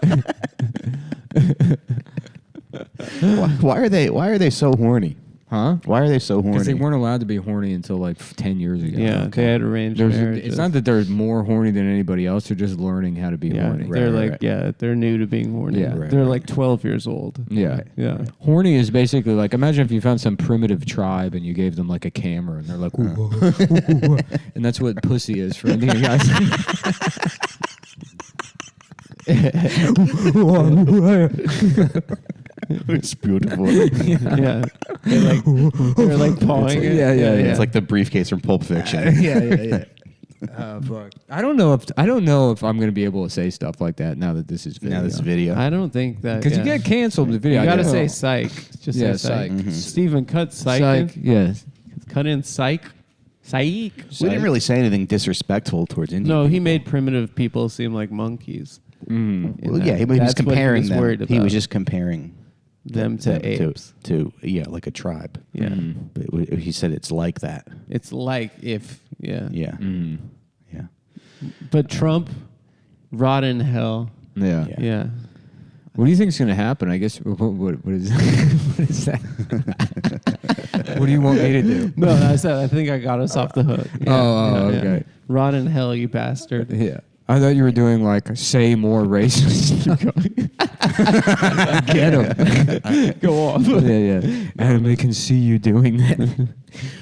Why are they so horny?
Huh?
Why are they so horny?
Because they weren't allowed to be horny until like 10 years ago.
Yeah, they had arranged marriages.
It's not that they're more horny than anybody else. They're just learning how to be
Yeah,
horny.
they're
Right,
like
right.
yeah, they're new to being horny.
Yeah.
Right,
they're
right.
like 12 years old.
Yeah.
Yeah.
Horny is basically like, imagine if you found some primitive tribe and you gave them like a camera and they're like, ooh, ooh, ooh, ooh. And that's what pussy is for Indian guys.
It's beautiful.
Yeah. They're like pawing it.
Yeah.
It's like the briefcase from Pulp Fiction.
yeah. Fuck. I don't know if I'm gonna be able to say stuff like that now that this is video.
Now this video.
I don't think that
Because you get canceled in the video.
You
I
gotta
guess.
say psych. Just
Yeah,
say psych.
psych. Mhm.
Stephen, cut psych.
Psych.
In.
Yes.
Cut in psych. Psych.
We didn't really say anything disrespectful towards Indian
No, he
people.
made primitive people seem like monkeys.
Mm.
in
Well,
that.
yeah, he was
That's what
comparing
he was
them.
worried
He
about.
was just comparing
them to apes.
to like a tribe.
Yeah.
Mm.
But he said it's like that.
It's like if yeah.
Yeah.
Mm.
Yeah.
Uh,
But Trump, rot in hell.
Yeah.
Yeah.
Yeah.
What do you think is going to happen? I guess what is what is that? What do you want me to do?
No, I think I got us off the hook. Yeah,
Oh,
yeah,
okay.
yeah. Rot in hell, you bastard.
Yeah. I thought you were doing like say more racist. Get him.
Go off.
yeah. And they can see you doing that.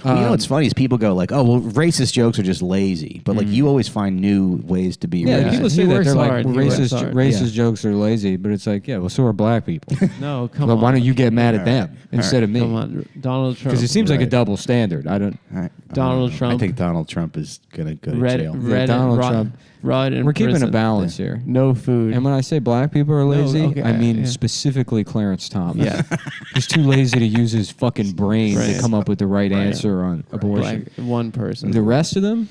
Well, you know what's funny is people go like, "Oh, well, racist jokes are just lazy," but like you always find new ways to be
Yeah,
racist.
people
He
say that
works
they're like
hard. He works hard.
racist jokes are lazy, but it's like, yeah, well, so are black people.
No, come
Well,
on.
why don't you get mad at them instead of me?
Come on, Donald Trump.
Because it seems like a
Right.
double standard. I don't.
All right.
Donald
I
Trump.
think Donald Trump is gonna go to
Red,
jail.
red,
Donald
rot,
Trump.
rot in
We're keeping
prison.
a balance here.
No food.
And when I say black people are lazy,
okay,
I mean
yeah.
specifically Clarence Thomas.
Yeah.
He's too lazy to use his fucking brain
Right.
to come up with the right
Right.
answer on abortion.
Like one person.
The rest of them,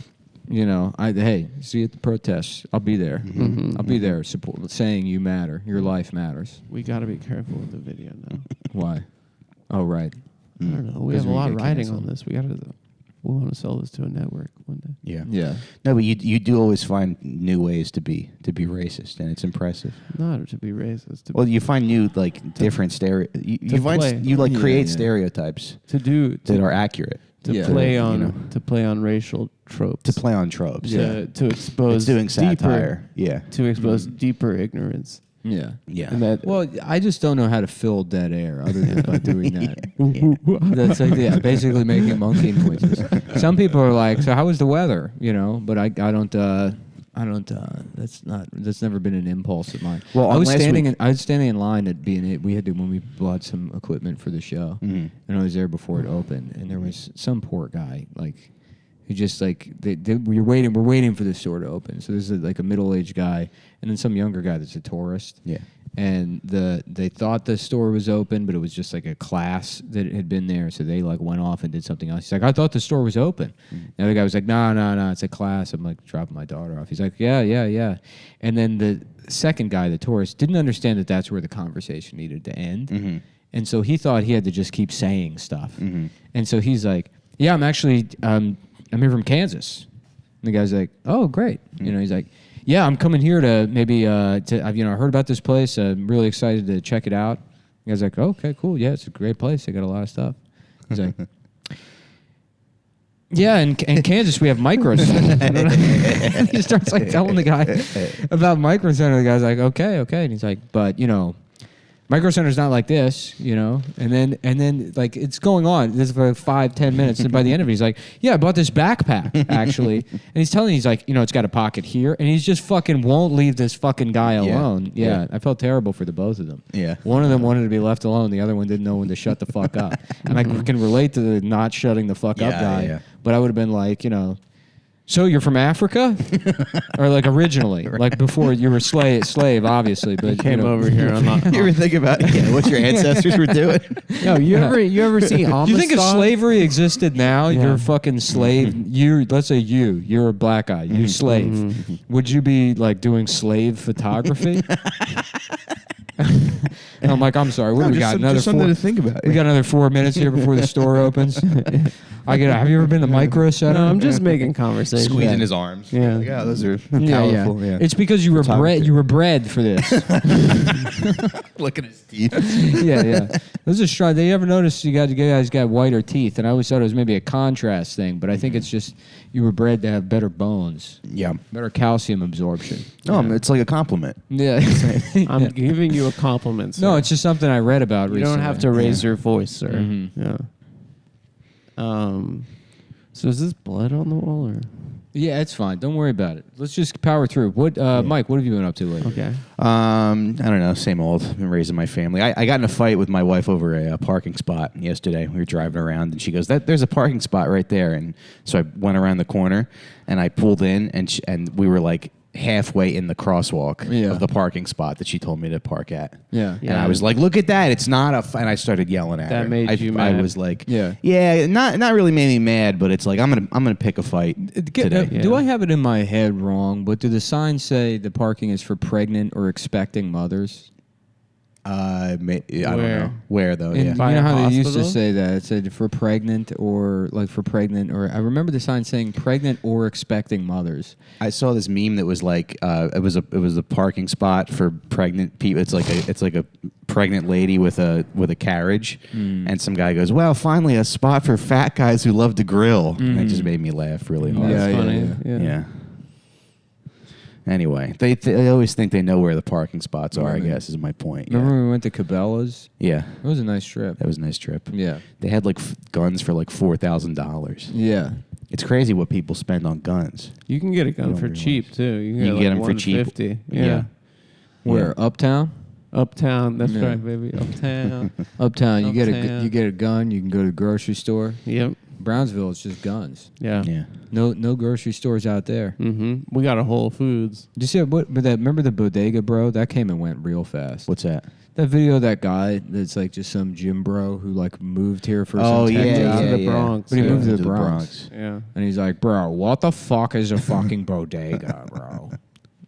you know, hey, see you at the protests. I'll be there.
Mhm.
I'll be there, saying you matter. Your life matters.
We got to be careful with the video now.
Why? Oh, right.
I don't know. We
Because
have a
we
lot
get
riding
canceled.
on this. We want to sell this to a network one day.
Yeah.
Yeah.
No, but you do always find new ways to be racist, and it's impressive.
Not to be racist.
Well, you find new different you find
play.
you like
Yeah,
create
yeah.
stereotypes
to do
that are accurate
Yeah.
play
you
on
know.
to play on racial tropes.
to play on tropes.
to expose
It's doing
deeper,
satire. Yeah.
to expose deeper ignorance.
Yeah.
Yeah.
And that
Well, I just don't know how to fill dead air other than by doing that. That's like, basically making monkey noises. Some people are like, "So how was the weather?" You know, but I don't. That's never been an impulse of mine.
Well,
I was
last
standing
week-
in line at B&A. We had to when we bought some equipment for the show, and I was there before it opened, and there was some poor guy like. Who just like we're waiting for this store to open. So this is like a middle-aged guy, and then some younger guy that's a tourist.
Yeah.
and they thought the store was open, but it was just like a class that had been there, so they like went off and did something else. He's like, I thought the store was open. The other guy was like, no, it's a class. I'm like dropping my daughter off. He's like, yeah. And then the second guy, the tourist, didn't understand that that's where the conversation needed to end. And so he thought he had to just keep saying stuff. And so he's like, yeah, I'm actually, I'm here from Kansas. And the guy's like, oh, great. You know, he's like, yeah, I'm coming here to maybe, I heard about this place. I'm really excited to check it out. The guy's like, oh, okay, cool. Yeah, it's a great place. They got a lot of stuff. He's like, yeah, in Kansas we have Micro Center. He starts like telling the guy about Micro Center. The guy's like, okay. And he's like, but, Micro Center's not like this, and then like it's going on. This is for 5-10 minutes, and by the end of it, he's like, "Yeah, I bought this backpack actually," and he's telling, he's like, it's got a pocket here, and he's just fucking won't leave this fucking guy alone. Yeah, I felt terrible for the both of them. Yeah, one of them wanted to be left alone, the other one didn't know when to shut the fuck up, and I can relate to the not shutting the fuck up guy, but I would have been like, so you're from Africa, or like originally, like before you were slave, obviously, but
came over here.
You ever think about what your ancestors were doing?
No, you ever see Amistad?
You think if slavery existed now, you're a fucking slave. Let's say you're a black guy, you slave. Would you be like doing slave photography? And I'm like, I'm sorry. We got another
something to think about.
We got another 4 minutes here before the store opens. Have you ever been to Micro Center?
No, I'm just making conversation.
Squeezing his arms.
Yeah.
Like, those are powerful. Yeah.
It's because you were bred. You were bred for this.
Look at his teeth.
Yeah. Those are strong. They ever notice you guys got whiter teeth? And I always thought it was maybe a contrast thing, but I think it's just you were bred to have better bones.
Yeah.
Better calcium absorption.
No, it's like a compliment.
Yeah.
I'm giving you a compliment, sir.
No, it's just something I read about recently.
You don't have to raise your voice, sir. Yeah. So is this blood on the wall, or?
Yeah, it's fine. Don't worry about it. Let's just power through. Mike, what have you been up to lately?
Okay.
I don't know. Same old. Been raising my family. I got in a fight with my wife over a parking spot yesterday. We were driving around, and she goes, "There's a parking spot right there." And so I went around the corner, and I pulled in, and we were like halfway in the crosswalk of the parking spot that she told me to park at.
Yeah.
And I was like, look at that. It's not and I started yelling at her.
That made you mad.
I was like, not really made me mad, but it's like, I'm gonna pick a fight today.
Do I have it in my head wrong, but do the signs say the parking is for pregnant or expecting mothers?
I don't know. Where though?
You know
By a
how they used to
hospital?
say that? It said for pregnant or I remember the sign saying pregnant or expecting mothers.
I saw this meme that was like it was a parking spot for pregnant people. It's like a pregnant lady with a carriage, and some guy goes, "Well, finally a spot for fat guys who love to grill." And it just made me laugh really hard.
That's funny.
Yeah. Anyway, they always think they know where the parking spots are, I guess, is my point.
Remember when we went to Cabela's?
Yeah.
It was a nice trip.
That was a nice trip.
Yeah.
They had like guns for like $4,000.
Yeah.
It's crazy what people spend on guns.
You can get a gun
don't
for
realize.
cheap too. You
can get
like
them for cheap.
$150.
Yeah.
Where? Uptown?
Uptown. That's
Yeah.
right, baby. Uptown.
Uptown. You get
Uptown.
a gun. You can go to the grocery store.
Yep.
Brownsville, it's just guns.
Yeah.
Yeah.
No grocery stores out there.
We got a Whole Foods.
Did you see remember the bodega, bro? That came and went real fast.
What's that?
That video of that guy that's like just some gym bro who like moved here for
Oh,
some tech
yeah,
job.
yeah,
the
yeah.
Bronx.
But he
yeah.
moved to
To
the
the
Bronx.
Yeah.
And he's like, bro, what the fuck is a fucking bodega, bro?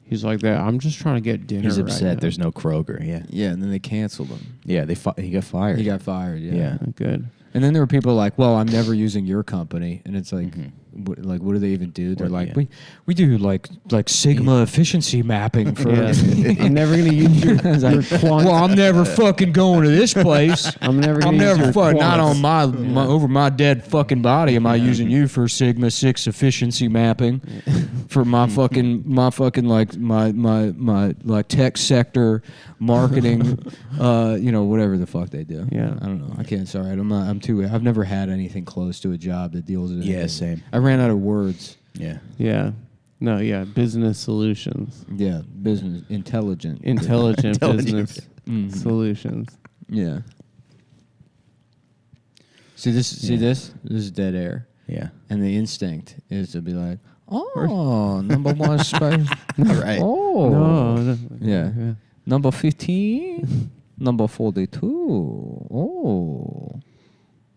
He's like that. I'm just trying to get dinner.
He's
right
upset.
now."
There's no Kroger. Yeah.
Yeah, and then they canceled him.
Yeah. He got fired.
He got fired,
Yeah.
Good.
And then there were people like, well, I'm never using your company. And it's like, what do they even do? They're like, we do like Sigma efficiency mapping for.
Yeah. I'm never gonna use your quant.
Well, I'm never fucking going to this place.
I'm never gonna
I'm
use
never
your
fucking not
quants.
on my over my dead fucking body. Am I using you for Sigma 6 efficiency mapping for my fucking like my like tech sector marketing, whatever the fuck they do.
Yeah.
I don't know. I can't. Sorry, I've never had anything close to a job that deals with it.
Yeah, same.
I ran out of words.
Yeah.
Yeah. No. Yeah. Business solutions.
Yeah, business intelligent
Business solutions.
Yeah. See this? This is dead air.
Yeah.
And the instinct is to be like, oh, number one space.
All right.
Oh.
No.
Yeah. Number 15. Number 42. Oh.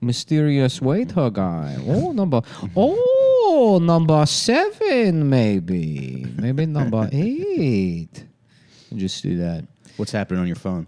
Mysterious waiter guy. Oh, number 7 maybe. Maybe number 8. Just do that.
What's happening on your phone?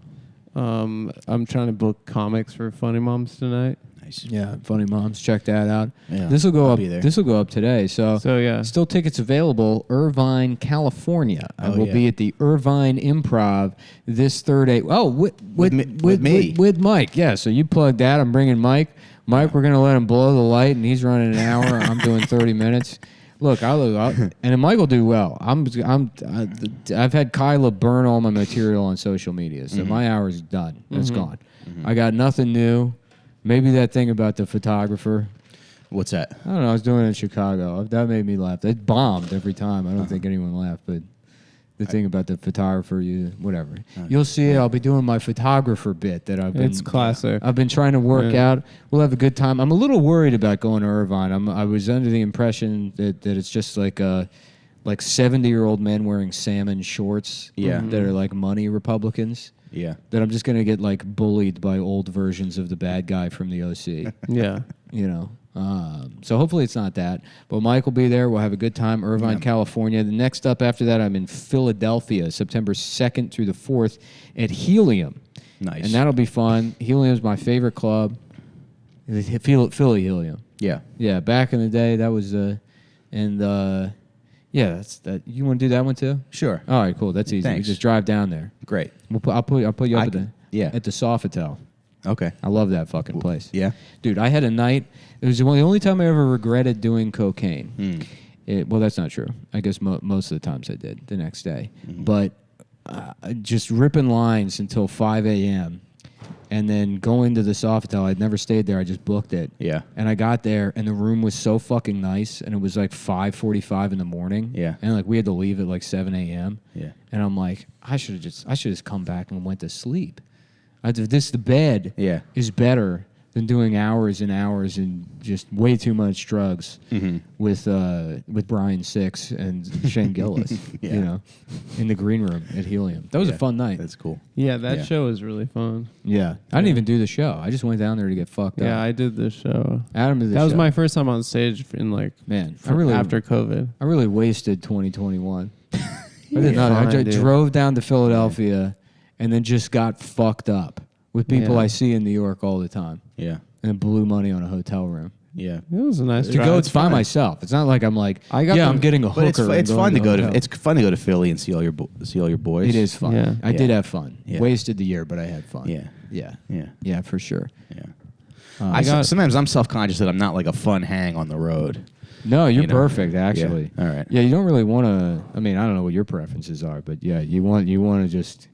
I'm trying to book comics for Funny Moms tonight.
Nice.
Yeah, Funny Moms. Check that out.
Yeah,
this will go
I'll
up.
be there.
This will go up today. So
yeah.
still tickets available. Irvine, California. I will be at the Irvine Improv this Thursday. Oh, with me. With Mike. Yeah. So you plug that. I'm bringing Mike. Mike, we're gonna let him blow the light, and he's running an hour. I'm doing 30 minutes. Look, and then Mike will do well. I've had Kyla burn all my material on social media, so my hour's done. It's gone. I got nothing new. Maybe that thing about the photographer.
What's that?
I don't know. I was doing it in Chicago. That made me laugh. It bombed every time. I don't think anyone laughed, but the thing about the photographer, whatever. You'll see it. I'll be doing my photographer bit that I've been.
It's classic.
I've been trying to work out. We'll have a good time. I'm a little worried about going to Irvine. I was under the impression that it's just like 70-year-old men wearing salmon shorts. That are like money Republicans.
Yeah.
That I'm just gonna get like bullied by old versions of the bad guy from the OC.
Yeah.
You know. So hopefully it's not that. But Mike will be there. We'll have a good time. Irvine, California. The next up after that, I'm in Philadelphia, September 2nd through the 4th at Helium.
Nice.
And that'll be fun. Helium's my favorite club. Philly Helium.
Yeah.
Yeah, back in the day, that was yeah, that's that. You want to do that one too?
Sure.
All right, cool. That's easy.
Thanks.
You just drive down there.
Great.
I'll put you up at
the
the Sofitel.
Okay.
I love that fucking place.
Yeah.
Dude, I had a night. It was the only time I ever regretted doing cocaine. Well, that's not true. I guess most of the times I did the next day. But just ripping lines until 5 a.m. and then going to the Sofitel. I'd never stayed there. I just booked it.
Yeah.
And I got there, and the room was so fucking nice, and it was like 5:45 in the morning.
Yeah.
And like we had to leave at like 7 a.m.
Yeah.
And I'm like, I should have just come back and went to sleep. The bed is better than doing hours and hours and just way too much drugs with Brian Six and Shane Gillis, you know, in the green room at Helium. That was a fun night.
That's cool.
Yeah, that show was really fun.
Yeah. I didn't even do the show. I just went down there to get fucked up.
Yeah, I did the show.
Adam did the show.
That was my first time on stage in after COVID.
I really wasted 2021. I
did not.
I drove down to Philadelphia and then just got fucked up with people I see in New York all the time.
Yeah.
And blew money on a hotel room.
Yeah.
It was a nice
To
drive.
go by myself. It's not like I'm like, I'm getting a hooker.
But it's fun to go to. It's fun to go to Philly and see all your boys.
It is fun.
Yeah.
I did have fun.
Yeah.
Wasted the year, but I had fun.
Yeah.
Yeah.
Yeah.
Yeah, for sure.
Yeah. Sometimes I'm self-conscious that I'm not like a fun hang on the road.
No, you're
You know?
perfect, actually.
Yeah. All right.
Yeah, you don't really want to. I mean, I don't know what your preferences are, but yeah, you want to just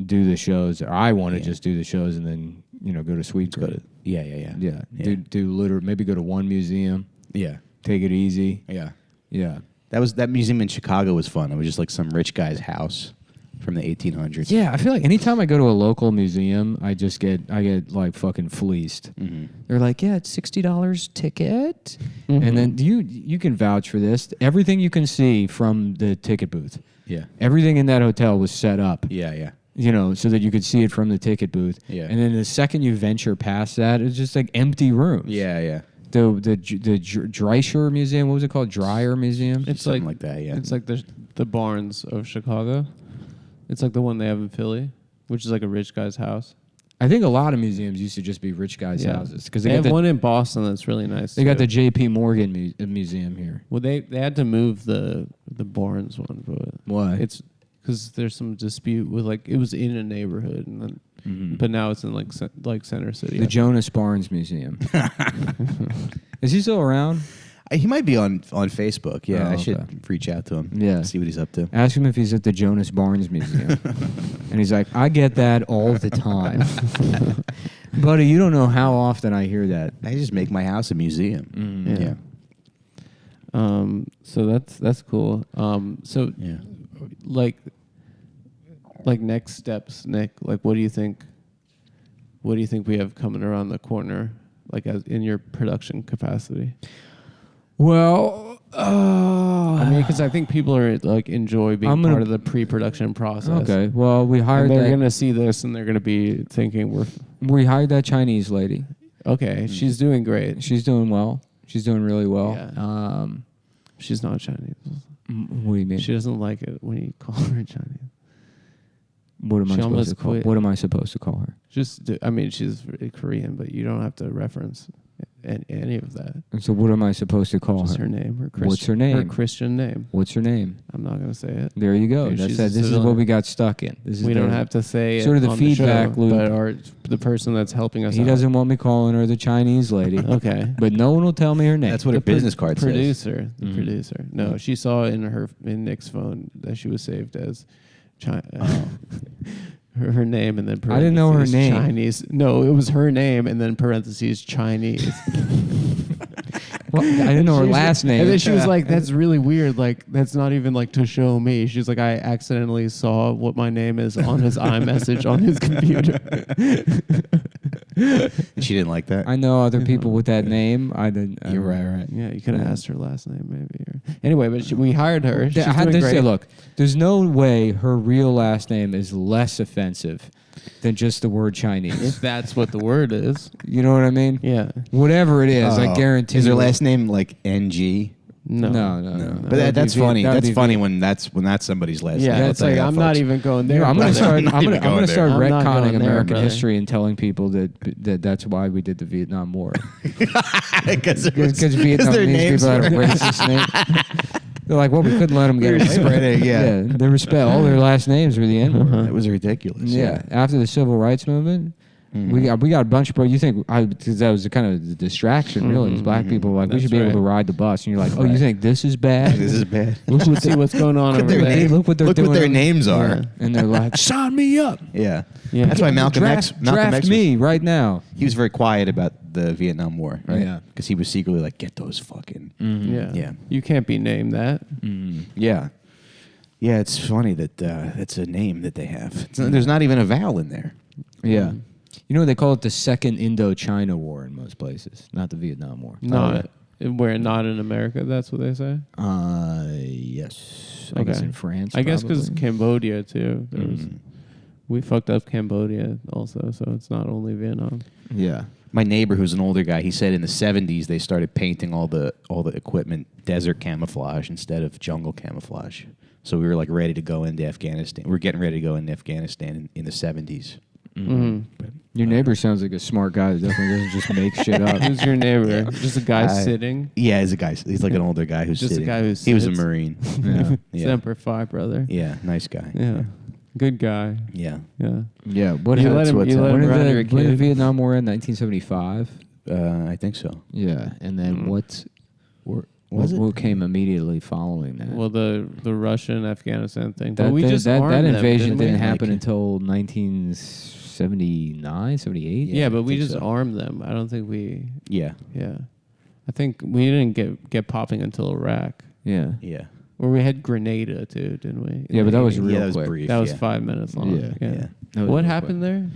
do the shows. Or I want to just do the shows and then go to Sweet Green.
Yeah.
Do maybe go to one museum.
Yeah.
Take it easy.
Yeah.
Yeah.
That museum in Chicago was fun. It was just like some rich guy's house from the 1800s.
Yeah, I feel like anytime I go to a local museum, I get like fucking fleeced. They're like, yeah, it's $60 ticket, and then you can vouch for this. Everything you can see from the ticket booth.
Yeah.
Everything in that hotel was set up.
Yeah.
So that you could see it from the ticket booth.
Yeah.
And then the second you venture past that, it's just like empty rooms.
Yeah.
The Dreischer Museum, what was it called? Dreyer Museum?
It's
Something like that, yeah.
It's like the Barnes of Chicago. It's like the one they have in Philly, which is like a rich guy's house.
I think a lot of museums used to just be rich guys' houses. Because
they have one in Boston that's really nice.
They got the J.P. Morgan museum here.
Well, they had to move the Barnes one, but
Why?
It's because there's some dispute with it was in a neighborhood, and then, but now it's in like Center City.
The Jonas Barnes Museum. Is he still around?
He might be on Facebook. Yeah,
Oh,
I
okay.
should reach out to him.
Yeah.
See what he's up to.
Ask him if he's at the Jonas Barnes Museum. And he's like, I get that all the time. Buddy, you don't know how often I hear that.
I just make my house a museum.
Yeah. So that's cool. So
Yeah.
like next steps, Nick. Like, what do you think? What do you think we have coming around the corner? Like, as in your production capacity?
Well,
I because I think people are like enjoy being part of the pre-production process.
Okay, well, we hired
And they're
that.
gonna see this and they're gonna be thinking
We hired that Chinese lady.
okay. She's doing great.
She's doing well. She's doing really well.
Yeah. She's not Chinese.
What do you mean?
She doesn't like it when you call her Chinese.
What am I
she
supposed
almost
to call?
quit.
What am I supposed to call her?
I mean, she's Korean, but you don't have to reference any of that.
And so what am I supposed to call
Just
her?
her name.
What's her name?
Her Christian name.
What's her name?
I'm not gonna say it.
There you go.
Maybe
That's
she's
that.
a
This is
civilian.
what we got stuck in. This is
We don't have to say
sort
it
of the
on
feedback
show,
loop.
but the person that's helping us
He
out.
doesn't want me calling her the Chinese lady.
Okay.
But no one will tell me her name.
That's what her business card says.
Producer. The
Mhm.
producer. No, she saw in Nick's phone that she was saved as her name and then
I didn't know her
parentheses
name.
Chinese. No, it was her name and then parentheses Chinese.
Well, I didn't know her last name.
And then she was like, "That's really weird. Like, that's not even like to show me." She's like, "I accidentally saw what my name is on his iMessage on his computer."
She didn't like that.
I know other people with that name. I didn't.
You're right.
Yeah, you could have asked her last name maybe. Anyway, but we hired her. She's
I had
doing
to say,
great.
look, there's no way her real last name is less offensive than just the word Chinese.
If that's what the word is.
You know what I mean?
Yeah.
Whatever it is, I guarantee.
Is her
you-
last name like NG?
No.
No.
But that's funny.
That would
That's
be
funny when that's somebody's last
Yeah,
name. I'll
it's
tell you
like
that,
I'm not
folks.
even going there.
I'm gonna
brother.
start.
not
I'm
even
gonna
going
start
there. I'm not
retconning
going there,
American
brother.
history and telling people that's why we did the Vietnam War.
because
Because
their
Vietnamese
names
people had a
were
racist name. They're like, well, we couldn't let them get
They were
away with it.
spreading, yeah.
They respect all their last names were the N word.
It was ridiculous.
Yeah. After the civil rights movement, we got a bunch of bro. You think because that was the kind of the distraction, really. These black people were like, we
That's
should be able to
right.
ride the bus, and you're like, oh, you think this is bad?
This is bad.
Let's see what's going on over
their
there.
name.
Look what they're
Look
doing.
what their names are.
Yeah.
And they're like, sign me up.
Yeah.
Yeah.
That's why Malcolm X.
Draft me right now.
He was very quiet about the Vietnam War, right?
Yeah.
Because he was secretly like, get those fucking.
Yeah.
Yeah.
You can't be named that.
Yeah. Yeah, it's funny that that's a name that they have. There's not even a vowel in there.
Yeah. You know, they call it the Second Indochina War in most places, not the Vietnam War.
Not not in America. That's what they say.
Yes. I guess in France.
I guess because
probably.
Cambodia too. We fucked up Cambodia also, so it's not only Vietnam.
Yeah.
My neighbor, who's an older guy, he said in the 70s they started painting all the equipment desert camouflage instead of jungle camouflage. So we were like ready to go into Afghanistan. We were getting ready to go into Afghanistan in the 70s. But,
Your neighbor sounds like a smart guy that definitely doesn't just make shit up.
Who's your neighbor? Just a guy sitting.
Yeah, he's a guy. He's like an older guy who's
Just a
sitting.
guy who
He was a
sits.
Marine.
Yeah.
Yeah.
Semper Fi, brother.
Yeah, nice guy.
Yeah. Good guy.
Yeah.
Yeah.
Yeah. What
You
happened?
let him-
what's
you
up.
let
When
him
did
ride your
when did the
kid.
Vietnam War end? 1975.
I think so.
Yeah. And then
Was it?
what came immediately following that?
Well, the Russian Afghanistan thing.
that
But we
thing-
just
that
armed them,
invasion
didn't we?
didn't happen
Like-
until 1979, 78.
Yeah, but we
think
just
so.
armed them. I don't think we.
Yeah.
Yeah. I think we didn't get popping until Iraq.
Yeah.
Yeah.
Or we had Grenada too, didn't we?
Yeah, but that was real
Yeah, that was
quick.
brief.
That was
yeah.
5 minutes long.
Yeah,
yeah.
That was
What
real
happened there?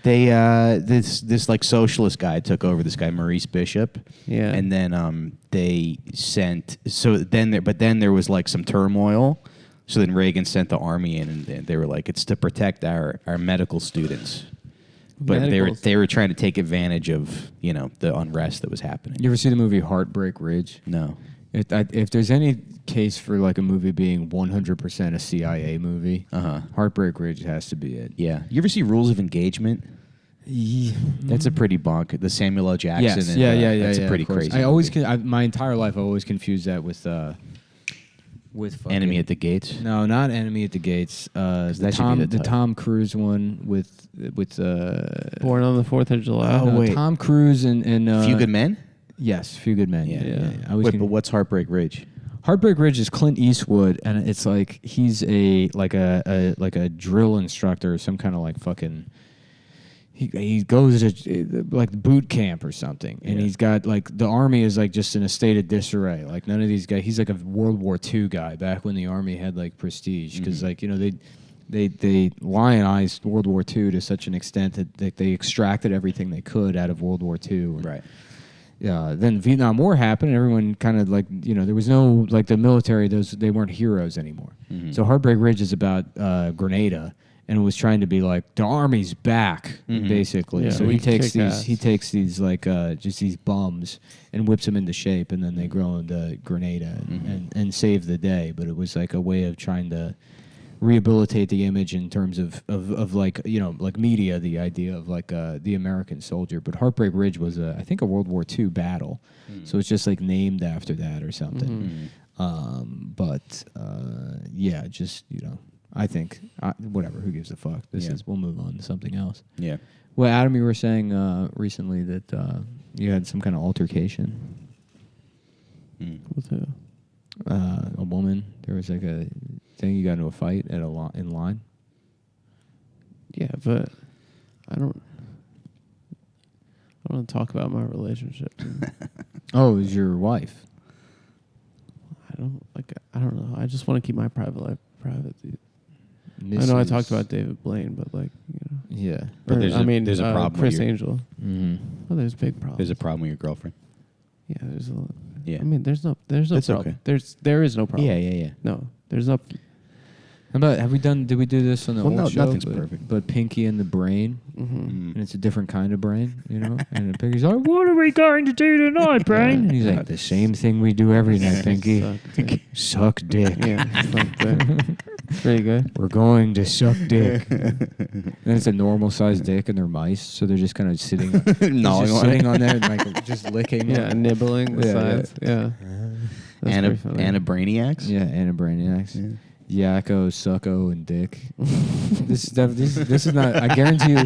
They this like socialist guy took over. This guy Maurice Bishop.
Yeah.
And then they sent then there was like some turmoil. So then Reagan sent the army in, and they were like, it's to protect our medical students. But they were trying to take advantage of the unrest that was happening.
You ever see the movie Heartbreak Ridge?
No.
If there's any case for like a movie being 100% a CIA movie, Heartbreak Ridge has to be it.
Yeah. You ever see Rules of Engagement? That's a pretty bonk. The Samuel L. Jackson.
Yes.
and,
Yeah.
That's a pretty
of course.
crazy.
I always,
movie.
my entire life, I always confused that with fucking,
Enemy at the Gates.
No, not Enemy at the Gates.
that should be the title.
Tom Cruise one with
Born on the 4th of July.
Oh, wait.
Tom Cruise and
Few Good Men.
Yes, Few Good Men. Yeah. I always
Wait, but what's Heartbreak Ridge?
Heartbreak Ridge is Clint Eastwood, and it's like he's a drill instructor or some kind of like fucking. He goes to like boot camp or something, and he's got like the army is like just in a state of disarray. Like none of these guys. He's like a World War II guy back when the army had like prestige, because like they lionized World War II to such an extent that they extracted everything they could out of World War II.
Right.
then Vietnam War happened, and everyone kind of like, there was no, like the military, they weren't heroes anymore. So Heartbreak Ridge is about Grenada, and it was trying to be like, the army's back, basically.
Yeah,
So
we
he takes
kick ass.
these like just these bums and whips them into shape, and then they grow into Grenada and save the day. But it was like a way of trying to rehabilitate the image in terms of like, like media, the idea of like the American soldier. But Heartbreak Ridge was I think a World War II battle, so it's just like named after that or something. Yeah, just I think whatever, who gives a fuck. We'll move on to something else.
Yeah.
Well, Adam, you were saying recently that you had some kind of altercation
With who?
a woman. There was like a thing, you got into a fight at in line.
Yeah, but I don't want to talk about my relationship.
Oh, it was your wife.
I don't know. I just want to keep my private life private. Dude. I know I talked about David Blaine, but like,
Yeah.
But there's a problem with
Chris
your-
Angel. Oh, there's big problems.
There's a problem with your girlfriend.
Yeah, there's a.
Yeah.
I mean, there's no
That's
problem.
okay.
There is no problem.
Yeah.
No, there's no.
How about, did we do this on the
Well,
old show?
nothing's perfect.
But Pinky and the Brain,
Mm-hmm.
and it's a different kind of brain, And the Pinky's like, what are we going to do tonight, Brain? And he's like, the same thing we do every night, Pinky. Suck dick.
Yeah, it's like that. Pretty good.
We're going to suck dick. And it's a normal sized dick, and they're mice, so they're just kind of sitting,
Gnawing on
sitting
it.
on there, and like just licking.
Yeah,
it.
nibbling the
Yeah,
sides. Yeah. That's pretty funny.
Anna Brainiacs.
Yeah, Anabrainiacs. Yakko, Sucko, and Dick. This is not. I guarantee you,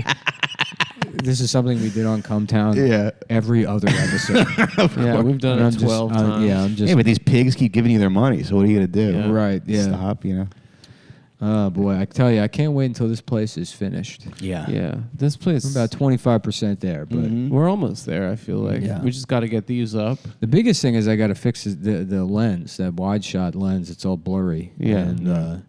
this is something we did on Cumtown.
Yeah.
Every other episode.
Yeah, we've done
And
it 12 times.
Yeah, I'm just.
Hey, but these pigs keep giving you their money, so what are you gonna do?
Yeah.
Right. Yeah.
Stop.
Oh boy, I tell you, I can't wait until this place is finished.
Yeah.
Yeah, this place.
We're about 25% there, but
We're almost there. I feel like
Yeah.
we just got to get these up.
the biggest thing is I got to fix the lens, that wide shot lens. It's all blurry.
Yeah.
And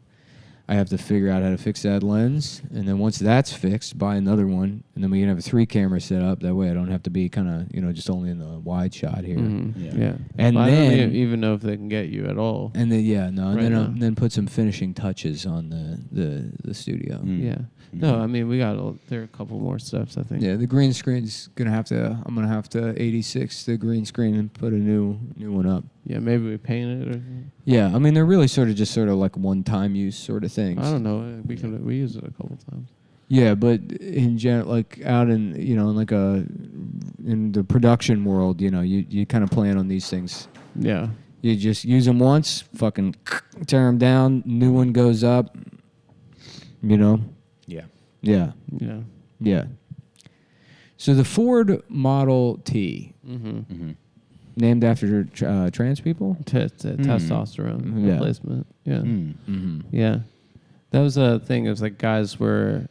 I have to figure out how to fix that lens, and then once that's fixed, buy another one, and then we can have a 3-camera setup. That way, I don't have to be kind of just only in the wide shot here.
Yeah.
And
I
then-
don't even know if they can get you at all.
And then
Right now.
then put some finishing touches on the studio.
Yeah. No, I mean there are a couple more steps. I think.
Yeah, the green screen's I'm gonna have to 86 the green screen and put a new one up.
Yeah, maybe we paint it or.
Yeah, I mean they're really sort of like one-time use sort of things.
I don't know. We use it a couple times.
Yeah, but in general, like out in in the production world, you kind of plan on these things.
Yeah.
You just use them once, fucking tear them down, new one goes up.
Yeah.
Yeah,
Yeah.
yeah. So the Ford Model T, named after trans people.
Testosterone
Yeah.
replacement. Yeah.
Mm-hmm.
Yeah. That was a thing. It was like guys were,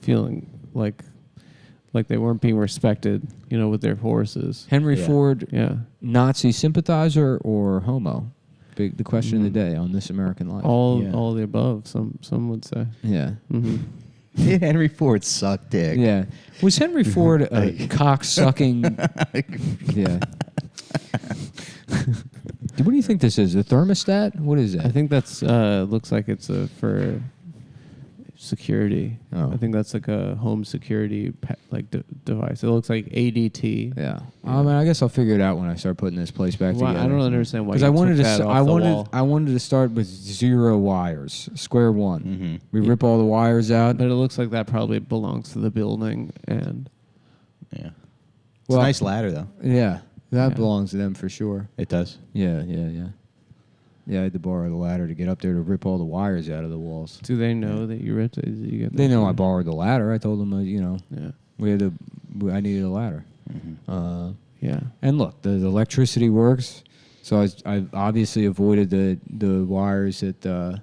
feeling like they weren't being respected, with their horses.
Henry
Yeah.
Ford,
Yeah.
Nazi sympathizer or homo? The question of the day on This American Life.
All the above. Some would say.
Yeah.
Mm-hmm.
Did Henry Ford suck dick?
Yeah. Was Henry Ford a cock-sucking... Yeah. What do you think this is? A thermostat? What is that?
I think that's looks like it's for security.
Oh.
I think that's like a home security device. It looks like ADT.
Yeah. I mean, I guess I'll figure it out when I start putting this place back
Well,
together.
I don't understand why.
Because
you
I wanted
took
to,
that off the wall.
I wanted to start with 0 wires, square one.
Mm-hmm.
We rip all the wires out.
But it looks like that probably belongs to the building, and
Yeah. It's
Well,
a nice ladder, though.
Yeah, that
Yeah.
belongs to them for sure.
It does.
Yeah. Yeah, I had to borrow the ladder to get up there to rip all the wires out of the walls.
do they know that you ripped it? Did you get
They
that
know I
from-
borrowed the ladder. I told them,
Yeah.
I needed a ladder.
Yeah.
And look, the electricity works, so I obviously avoided the wires that.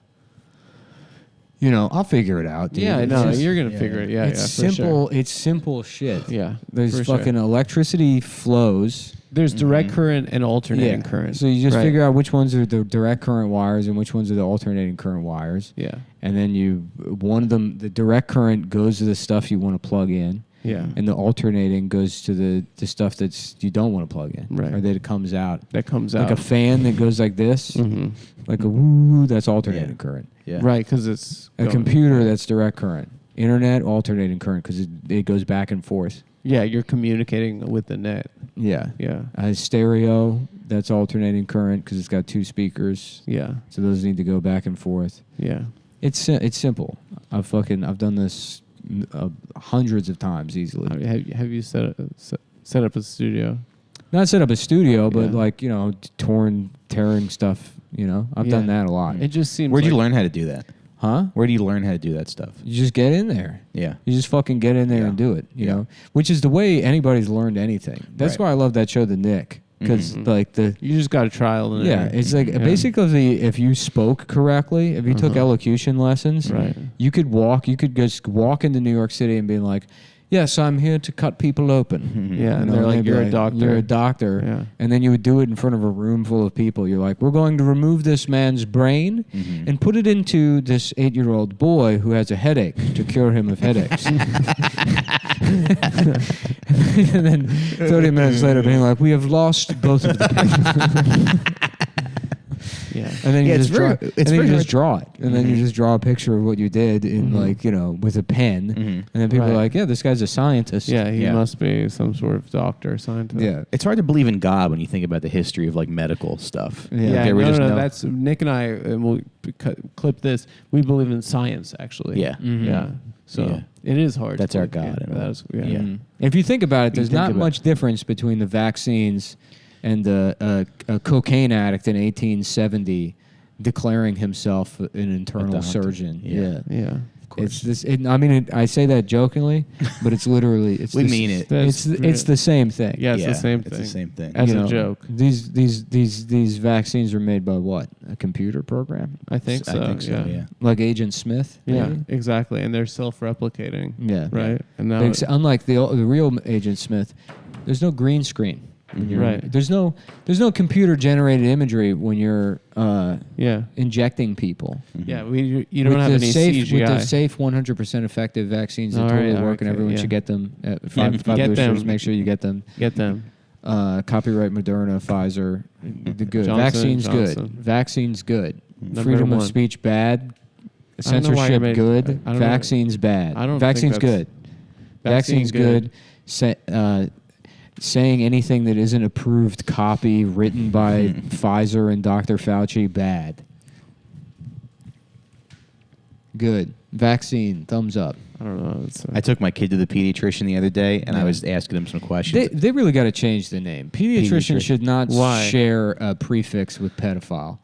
I'll figure it out. Dude.
Yeah,
It's
no,
just-
you're gonna figure it. Yeah,
it's
yeah, for
simple.
Sure.
It's simple shit.
Yeah,
There's
for sure.
fucking electricity flows.
There's direct current and alternating current.
So you just
right?
figure out which ones are the direct current wires and which ones are the alternating current wires.
Yeah.
And then one of them, the direct current goes to the stuff you want to plug in.
Yeah.
And the alternating goes to the stuff that's you don't want to plug in.
Right.
Or that it comes out.
That comes
Like
out.
a fan that goes like this.
Mm-hmm.
Like a woo, that's alternating current.
Yeah.
Right, because it's
A computer, that's direct current. Internet, alternating current, because it goes back and forth.
Yeah, you're communicating with the net.
Yeah.
Yeah.
Stereo, that's alternating current because it's got 2 speakers.
Yeah.
So those need to go back and forth.
Yeah.
It's simple. I've done this hundreds of times easily.
Have you set up a studio?
Not set up a studio, but
Yeah.
like, tearing stuff. I've done that a lot.
It just seems.
Where'd you
like-
learn how to do that?
Huh?
Where do you learn how to do that stuff?
You just get in there.
Yeah.
You just fucking get in there
Yeah.
and do it. You
Yeah.
know, which is the way anybody's learned anything. That's
Right.
why I love that show, The Nick, because like the.
You just got to trial and
Yeah,
error.
it's like basically if you spoke correctly, if you took elocution lessons,
Right.
you could just walk into New York City and be like, "Yes, I'm here to cut people open."
Yeah, and they're like,
they'd be
"You're a doctor."
You're a doctor.
Yeah.
And then you would do it in front of a room full of people. You're like, "We're going to remove this man's brain and put it into this 8-year-old boy who has a headache to cure him of headaches." And then 30 minutes later, being like, "We have lost both of them."
Yeah.
And then you
it's
just draw,
very-
and
it's
then you
very
just draw it, and then you just draw a picture of what you did in with a pen, and then people are
Right.
like, "Yeah, this guy's a scientist."
Yeah, he
Yeah.
must be some sort of doctor, scientist.
yeah.
It's hard to believe in God when you think about the history of like medical stuff.
Yeah.
Yeah,
Like, we just
no,
know-
that's Nick and I. And we'll clip this. We believe in science, actually.
Yeah.
Yeah. So
Yeah.
it is hard.
That's
to
our
believe.
God and all.
That's, yeah.
Yeah.
If you think about it, there's
think
not
about
much difference between the vaccines and a cocaine addict in 1870 declaring himself an internal
doctor.
surgeon.
Yeah.
Yeah.
It's this. I say that jokingly, but it's literally. It's
We
the
mean it.
It's the same thing.
Yeah, it's
Yeah,
the same thing.
It's the same thing.
As
You
a
know,
joke.
These vaccines are made by what? A computer program?
I think so.
I think so. Yeah.
Like Agent Smith?
Yeah,
maybe?
exactly. And they're self-replicating.
Yeah.
Right. And now,
But unlike the real Agent Smith, there's no green screen. when you're-
Right.
There's no computer generated imagery when you're
yeah,
injecting people.
yeah. You don't
With
have
the
any
safe,
CGI.
With the safe 100% effective vaccines that
All
totally
right,
work, and
okay,
everyone
yeah.
should get them. Five
get
boosters.
them.
Make sure you get them.
Get them.
Copyright Moderna, Pfizer. The good.
Johnson,
Vaccines good.
Johnson.
Vaccines good.
Number
Freedom of
one.
speech bad.
I don't know why you're
Censorship
making-
good.
I don't know.
Vaccines bad.
I don't think
Vaccines
that's-
good. Vaccines good. Saying anything that isn't approved copy written by Pfizer and Dr. Fauci bad. Good. Vaccine thumbs up.
I don't know. It's,
I took my kid to the pediatrician the other day, and I
Yeah.
was asking him some questions.
They really got to change the name. Pediatrician
Pediatrician.
should not
Why?
share a prefix with pedophile.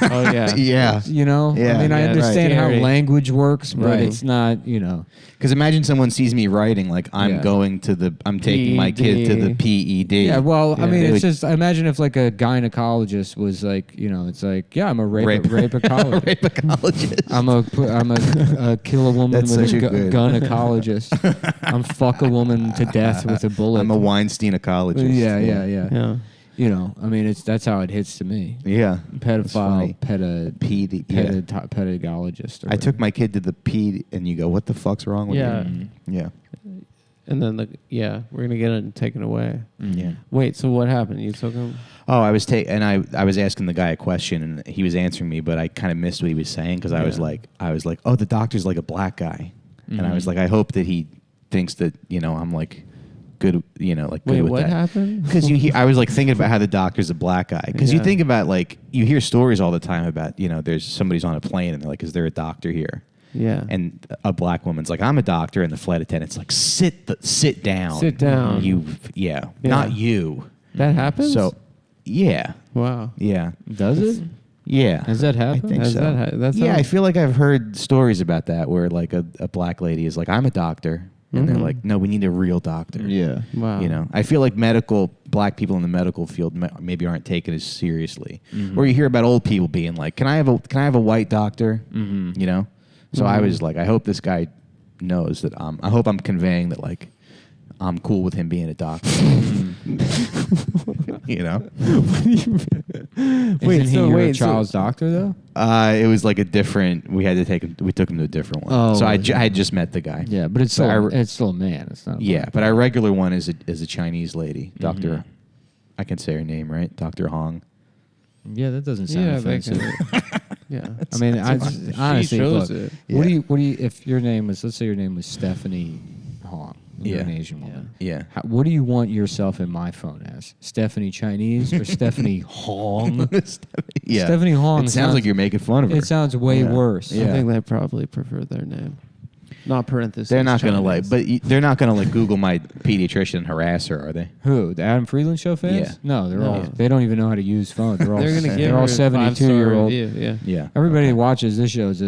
oh yeah.
yeah.
You know,
Yeah,
I mean, I
yeah,
understand how
scary.
language works, but
Right.
it's not, you know.
Because imagine someone sees me writing like I'm
Yeah.
I'm taking my kid to the PED.
Yeah, well, I
Yeah.
mean,
They
it's
would-
just imagine if like a gynecologist was like, you know, it's like, yeah, I'm a rapecologist.
Rapecologist.
I'm a kill a woman
That's
with
such
a
a good-
gynecologist. I'm fuck a woman to death with a bullet.
I'm a Weinstein ecologist.
yeah.
Yeah.
You know, I mean, that's how it hits to me.
Yeah.
Pedophile,
I
pedagogist.
took my kid to the PED, and you go, "What the fuck's wrong with
Yeah.
you?" Yeah.
And then we're gonna get it taken away.
Yeah.
Wait, so what happened? You took him?
Oh, I was I was asking the guy a question, and he was answering me, but I kind of missed what he was saying because I was like, "Oh, the doctor's like a black guy," and I was like, "I hope that he thinks that I'm like good, like good
Wait,
with
what
that."
happened?
Because I was like thinking about how the doctor's a black guy. Because you
Yeah.
think about like you hear stories all the time about there's somebody's on a plane and they're like, "Is there a doctor here?"
Yeah.
And a black woman's like, "I'm a doctor," and the flight attendant's like, sit down,
Sit down.
Yeah,
Yeah.
not you."
That happens.
So, yeah,
wow.
yeah,
Does it?
yeah.
Has that
I
happened?
think
Has
so.
that that's
Yeah,
how-
I feel like I've heard stories about that where like a black lady is like, "I'm a doctor," and they're
Mhm.
like, "No, we need a real doctor."
Yeah.
Wow.
I feel like black people in the medical field maybe aren't taken as seriously. Or you hear about old people being like, "Can I have a white doctor?"
Mm-hmm.
So I was like, I hope this guy knows that I hope I'm conveying that like I'm cool with him being a doctor.
Isn't he your child's doctor though?
It was like a different. We had to take him. We took him to a different one.
Oh,
so I had just met the guy.
Yeah, but it's still a man. It's not.
Yeah, but our regular one is a Chinese lady, Doctor. I can say her name, right? Dr. Hong.
Yeah, that doesn't sound offensive.
Yeah,
I mean, honestly, look,
it.
what do you? If your name was, let's say your name was Stephanie Hong, you're an Asian woman.
Yeah.
What do you want yourself in my phone as? Stephanie Chinese or Stephanie Hong?
Yeah.
Stephanie Hong.
It sounds like you're making fun of her.
It sounds way worse.
I think they probably prefer their name. Not parentheses.
They're not gonna
Chinese.
they're not gonna like Google my pediatrician and harass her, are they?
Who? The Adammmm Friedland show fans?
Yeah.
No, they're
No.
all. They don't even know how to use phones. They're all.
They're gonna give
they're all
her a
72-year-old.
Yeah.
Yeah.
Everybody who watches this show is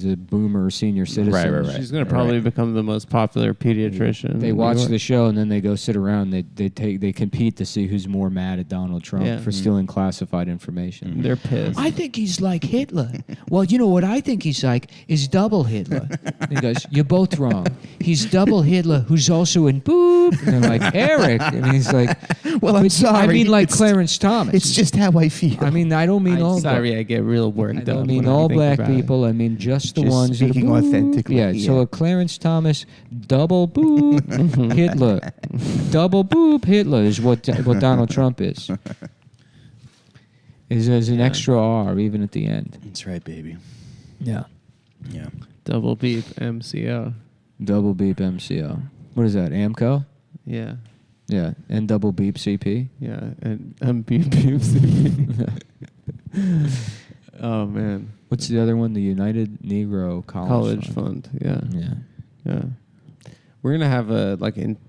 a boomer senior citizen.
Right.
She's gonna probably become the most popular pediatrician.
They
in
watch
New York.
the show and then they go sit around. They compete to see who's more mad at Donald Trump for stealing classified information.
They're pissed.
I think he's like Hitler. Well, you know what I think he's like is double Hitler. And he goes, you're both wrong. He's double Hitler, who's also in boop. And I'm like, Eric. And he's like,
Well, I'm sorry.
I mean, like
It's-
Clarence Thomas.
It's just how I feel.
I mean, I don't mean all.
sorry, I get real worked
I
up.
don't mean
when I
all
think
black
about it.
people. I mean just the
Just
ones
speaking
that are boop.
authentically,
Yeah, so
yeah.
a Clarence Thomas double boop Hitler. Double boop Hitler is what Donald Trump is. There's an extra R even at the end.
That's right, baby.
Yeah.
Yeah.
Double beep MCO.
Double beep MCO. What is that? AMCO?
Yeah.
Yeah. And double beep CP?
Yeah. And beep beep. CP. Oh man.
What's the other one? The United Negro
College Fund. Yeah.
Yeah.
Yeah. We're gonna have a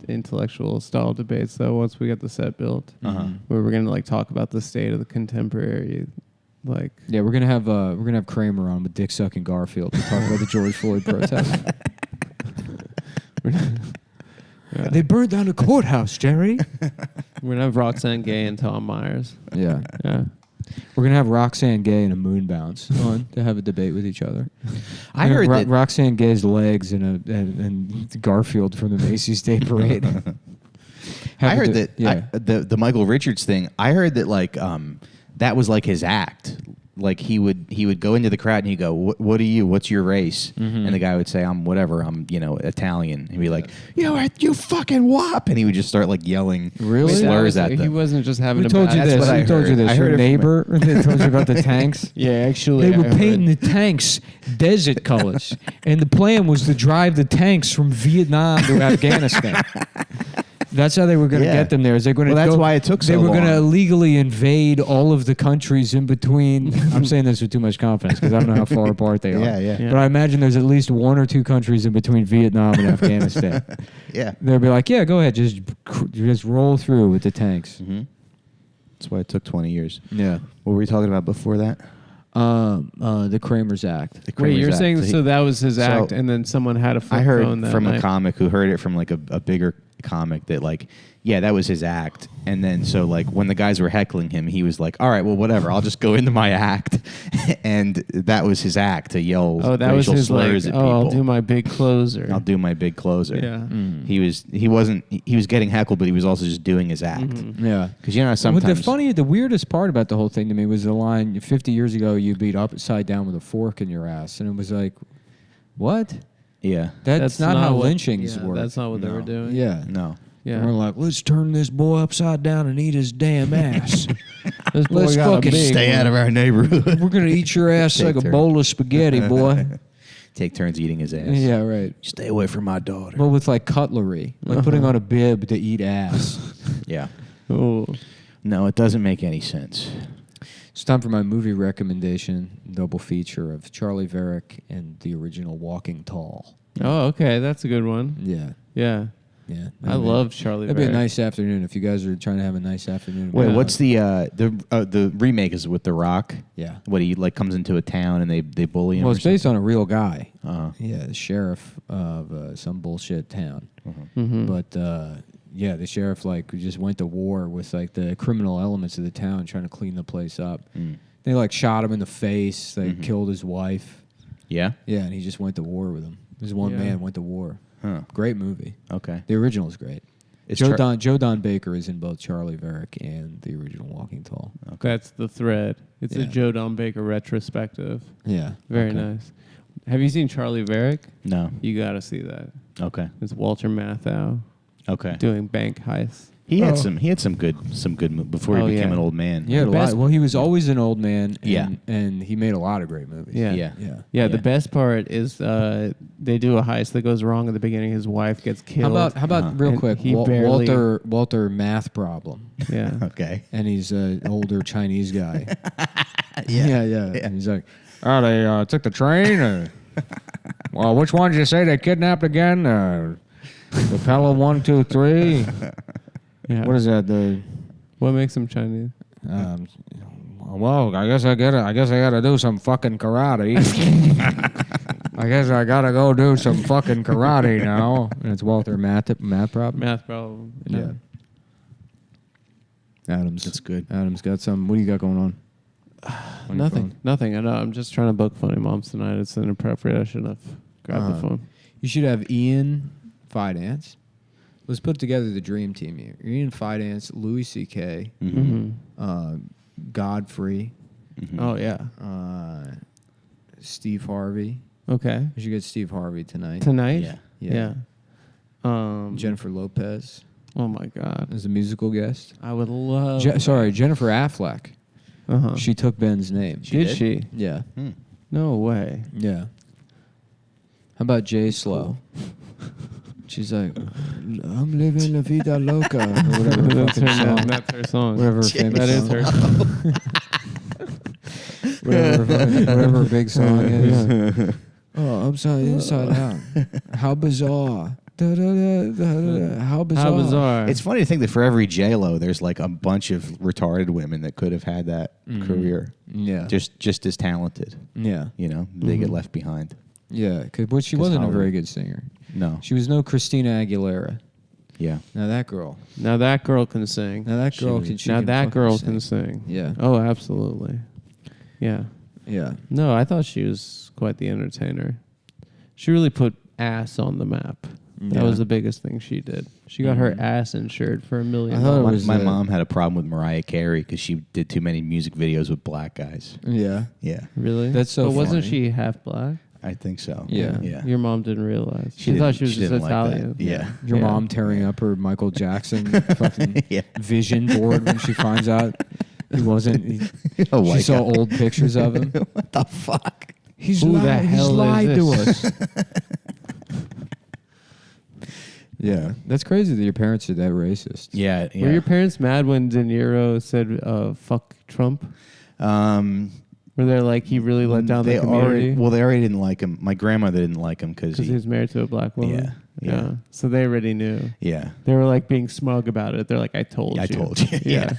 intellectual style debates though once we get the set built, where we're gonna like talk about the state of the contemporary, like
Yeah, we're gonna have Kramer on with Dick sucking Garfield to talk about the George Floyd protest.
Yeah.
They burned down the courthouse, Jerry.
We're gonna have Roxanne Gay and Tom Myers.
Yeah.
Yeah.
We're going to have Roxanne Gay and a moon bounce on to have a debate with each other.
I heard that
Roxanne Gay's legs and Garfield from the Macy's Day Parade.
I heard that the Michael Richards thing. I heard that like that was like his act. Like he would go into the crowd and he'd go, "What are you? What's your race?" And the guy would say, "I'm whatever. I'm Italian." He'd be like, "You fucking wop!" And he would just start like yelling slurs at them.
He wasn't just having.
Who told you
That's
this?
what I
Who told you
heard.
this?
I
Your
heard it from
neighbor? They told you about the tanks?
Yeah, actually,
They were painting the tanks desert colors, and the plan was to drive the tanks from Vietnam to Afghanistan. That's how they were going to get them there. Is they're going to
that's why it took so
They were
long.
going to illegally invade all of the countries in between. I'm saying this with too much confidence because I don't know how far apart they are.
Yeah.
But I imagine there's at least one or two countries in between Vietnam and Afghanistan.
Yeah.
They'll be like, yeah, go ahead, just roll through with the tanks.
Mm-hmm. That's why it took 20 years.
Yeah.
What were we talking about before that?
The Kramer's Act.
The
Wait,
Kramer's
you're
Act.
saying so that was his
so
act, and then someone had a flip
I heard
phone that
from
night.
a comic who heard it from like a bigger comic that like, yeah, that was his act. And then so like when the guys were heckling him, he was like, all right, well, whatever, I'll just go into my act. And that was his act, to yell
Oh, that was
racial
his
slurs
like.
at
Oh,
people.
I'll do my big closer.
I'll do my big closer.
Yeah.
He was getting heckled, but he was also just doing his act.
Yeah.
Because you know sometimes
The weirdest part about the whole thing to me was the line, 50 years ago, you beat upside down with a fork in your ass. And it was like, what?
yeah,
That's not how
what-
lynchings
yeah,
work.
That's not what they were doing.
Yeah.
no.
Yeah.
We're like, let's turn this boy upside down and eat his damn ass.
This boy
Let's
got a
fucking
big
Stay
one.
out of our neighborhood.
We're going to eat your ass
Take
like a
turn.
bowl of spaghetti, boy.
Take turns eating his ass.
Yeah, right.
Stay away from my daughter.
But with like cutlery, like putting on a bib to eat ass.
Yeah.
Oh.
No, it doesn't make any sense.
It's time for my movie recommendation, double feature of Charlie Varick and the original Walking Tall.
Oh, okay, that's a good one.
Yeah.
Yeah.
Yeah.
I love Charlie.
That'd be a
Varick.
nice afternoon if you guys are trying to have a nice afternoon.
Wait,
Yeah.
what's the remake is with The Rock?
Yeah.
What he like comes into a town and they bully him.
Well,
or
it's based on a real guy.
Uh-huh.
Yeah, the sheriff of some bullshit town.
Mhm.
But yeah, the sheriff like just went to war with like the criminal elements of the town, trying to clean the place up. They like shot him in the face. They killed his wife.
Yeah.
Yeah, and he just went to war with them. This one
Yeah.
man went to war.
Huh.
Great movie.
Okay.
The original is great. Joe Don Baker is in both Charlie Varick and the original Walking Tall.
Okay.
That's the thread. It's a
Yeah.
Joe Don Baker retrospective.
Yeah.
Very
Okay.
nice. Have you seen Charlie Varick?
No.
You got to see that.
Okay.
It's Walter Matthau
Okay.
doing bank heists.
He had some good before he became
yeah.
an old man.
Yeah,
The best-
well, he was always an old man. And,
Yeah.
and he made a lot of great movies.
Yeah.
Yeah.
Yeah.
Yeah, the
Yeah.
best part is they do a heist that goes wrong at the beginning. His wife gets killed.
How about real
And
quick?
he barely-
Walter math problem,
Yeah.
Okay.
and he's an older Chinese guy.
Yeah.
yeah. And he's like, oh, they took the train. Well, which one did you say they kidnapped again? The Pella 1, 2, 3.
Yeah.
What is that? The
What makes him Chinese?
well, I guess I gotta do some fucking karate. I guess I gotta go do some fucking karate now. And it's Walter math problem.
Math problem.
Yeah. Adam's.
That's good.
Adam's got some. What do you got going on? On your phone?
Nothing. I know. I'm just trying to book Funny Moms tonight. It's inappropriate. I shouldn't have grabbed the phone.
You should have Ian Fidance. Let's put together the dream team here. Ian Fidance, Louis C.K., Godfrey,
Oh, yeah.
Steve Harvey.
Okay.
We should get Steve Harvey tonight.
Tonight?
Yeah.
Yeah.
Yeah.
Jennifer Lopez
Oh, my God.
as a musical guest.
I would love...
Jennifer Affleck.
Uh-huh.
She took Ben's name.
Did she?
Yeah.
No way.
Yeah. How about Jay Slow? She's like, I'm living la vida loca. Or whatever the
That's
fucking
her,
song.
that's her song.
Whatever famous
That is
song.
her.
whatever her big song is. Oh, upside inside out. How bizarre. Da, da, da, da, da, da. How bizarre.
How bizarre.
It's funny to think that for every J-Lo, there's like a bunch of retarded women that could have had that career.
Yeah.
Just as talented.
Yeah.
You know, they get left behind.
Yeah. But she
'Cause
wasn't a
Hollywood.
very good singer.
No.
She was no Christina Aguilera.
Yeah.
Now that girl.
Now that girl can sing.
Now that girl
She-
can. She
Now
can
that
fucking
girl
sing.
can sing.
Yeah.
Oh, absolutely. Yeah.
Yeah.
No, I thought she was quite the entertainer. She really put ass on the map. That
Yeah.
was the biggest thing she did. She got her ass insured for $1 million.
I thought it was
My
the-
mom had a problem with Mariah Carey because she did too many music videos with black guys.
Yeah.
Yeah.
Really?
That's so
But wasn't
funny.
she half black?
I think so.
Yeah.
Yeah.
Your mom didn't realize. She
didn't-
thought she was just
didn't like that.
Italian.
Yeah.
Your
Yeah.
mom tearing up her Michael Jackson fucking
Yeah.
vision board when she finds out he wasn't.
A
She
white
saw
guy.
old pictures of him.
What the fuck?
He's
Who the
lied. He's
hell is
lied to
this?
us. Yeah, that's crazy that your parents are that racist.
Yeah. Yeah.
Were your parents mad when De Niro said "fuck Trump"? Were they like he really let down the community
They already didn't like him. My grandmother didn't like him because
because he was married to a black woman?
Yeah.
So they already knew.
yeah.
They were like being smug about it. They're like, "I told you."
I told you.
Yeah.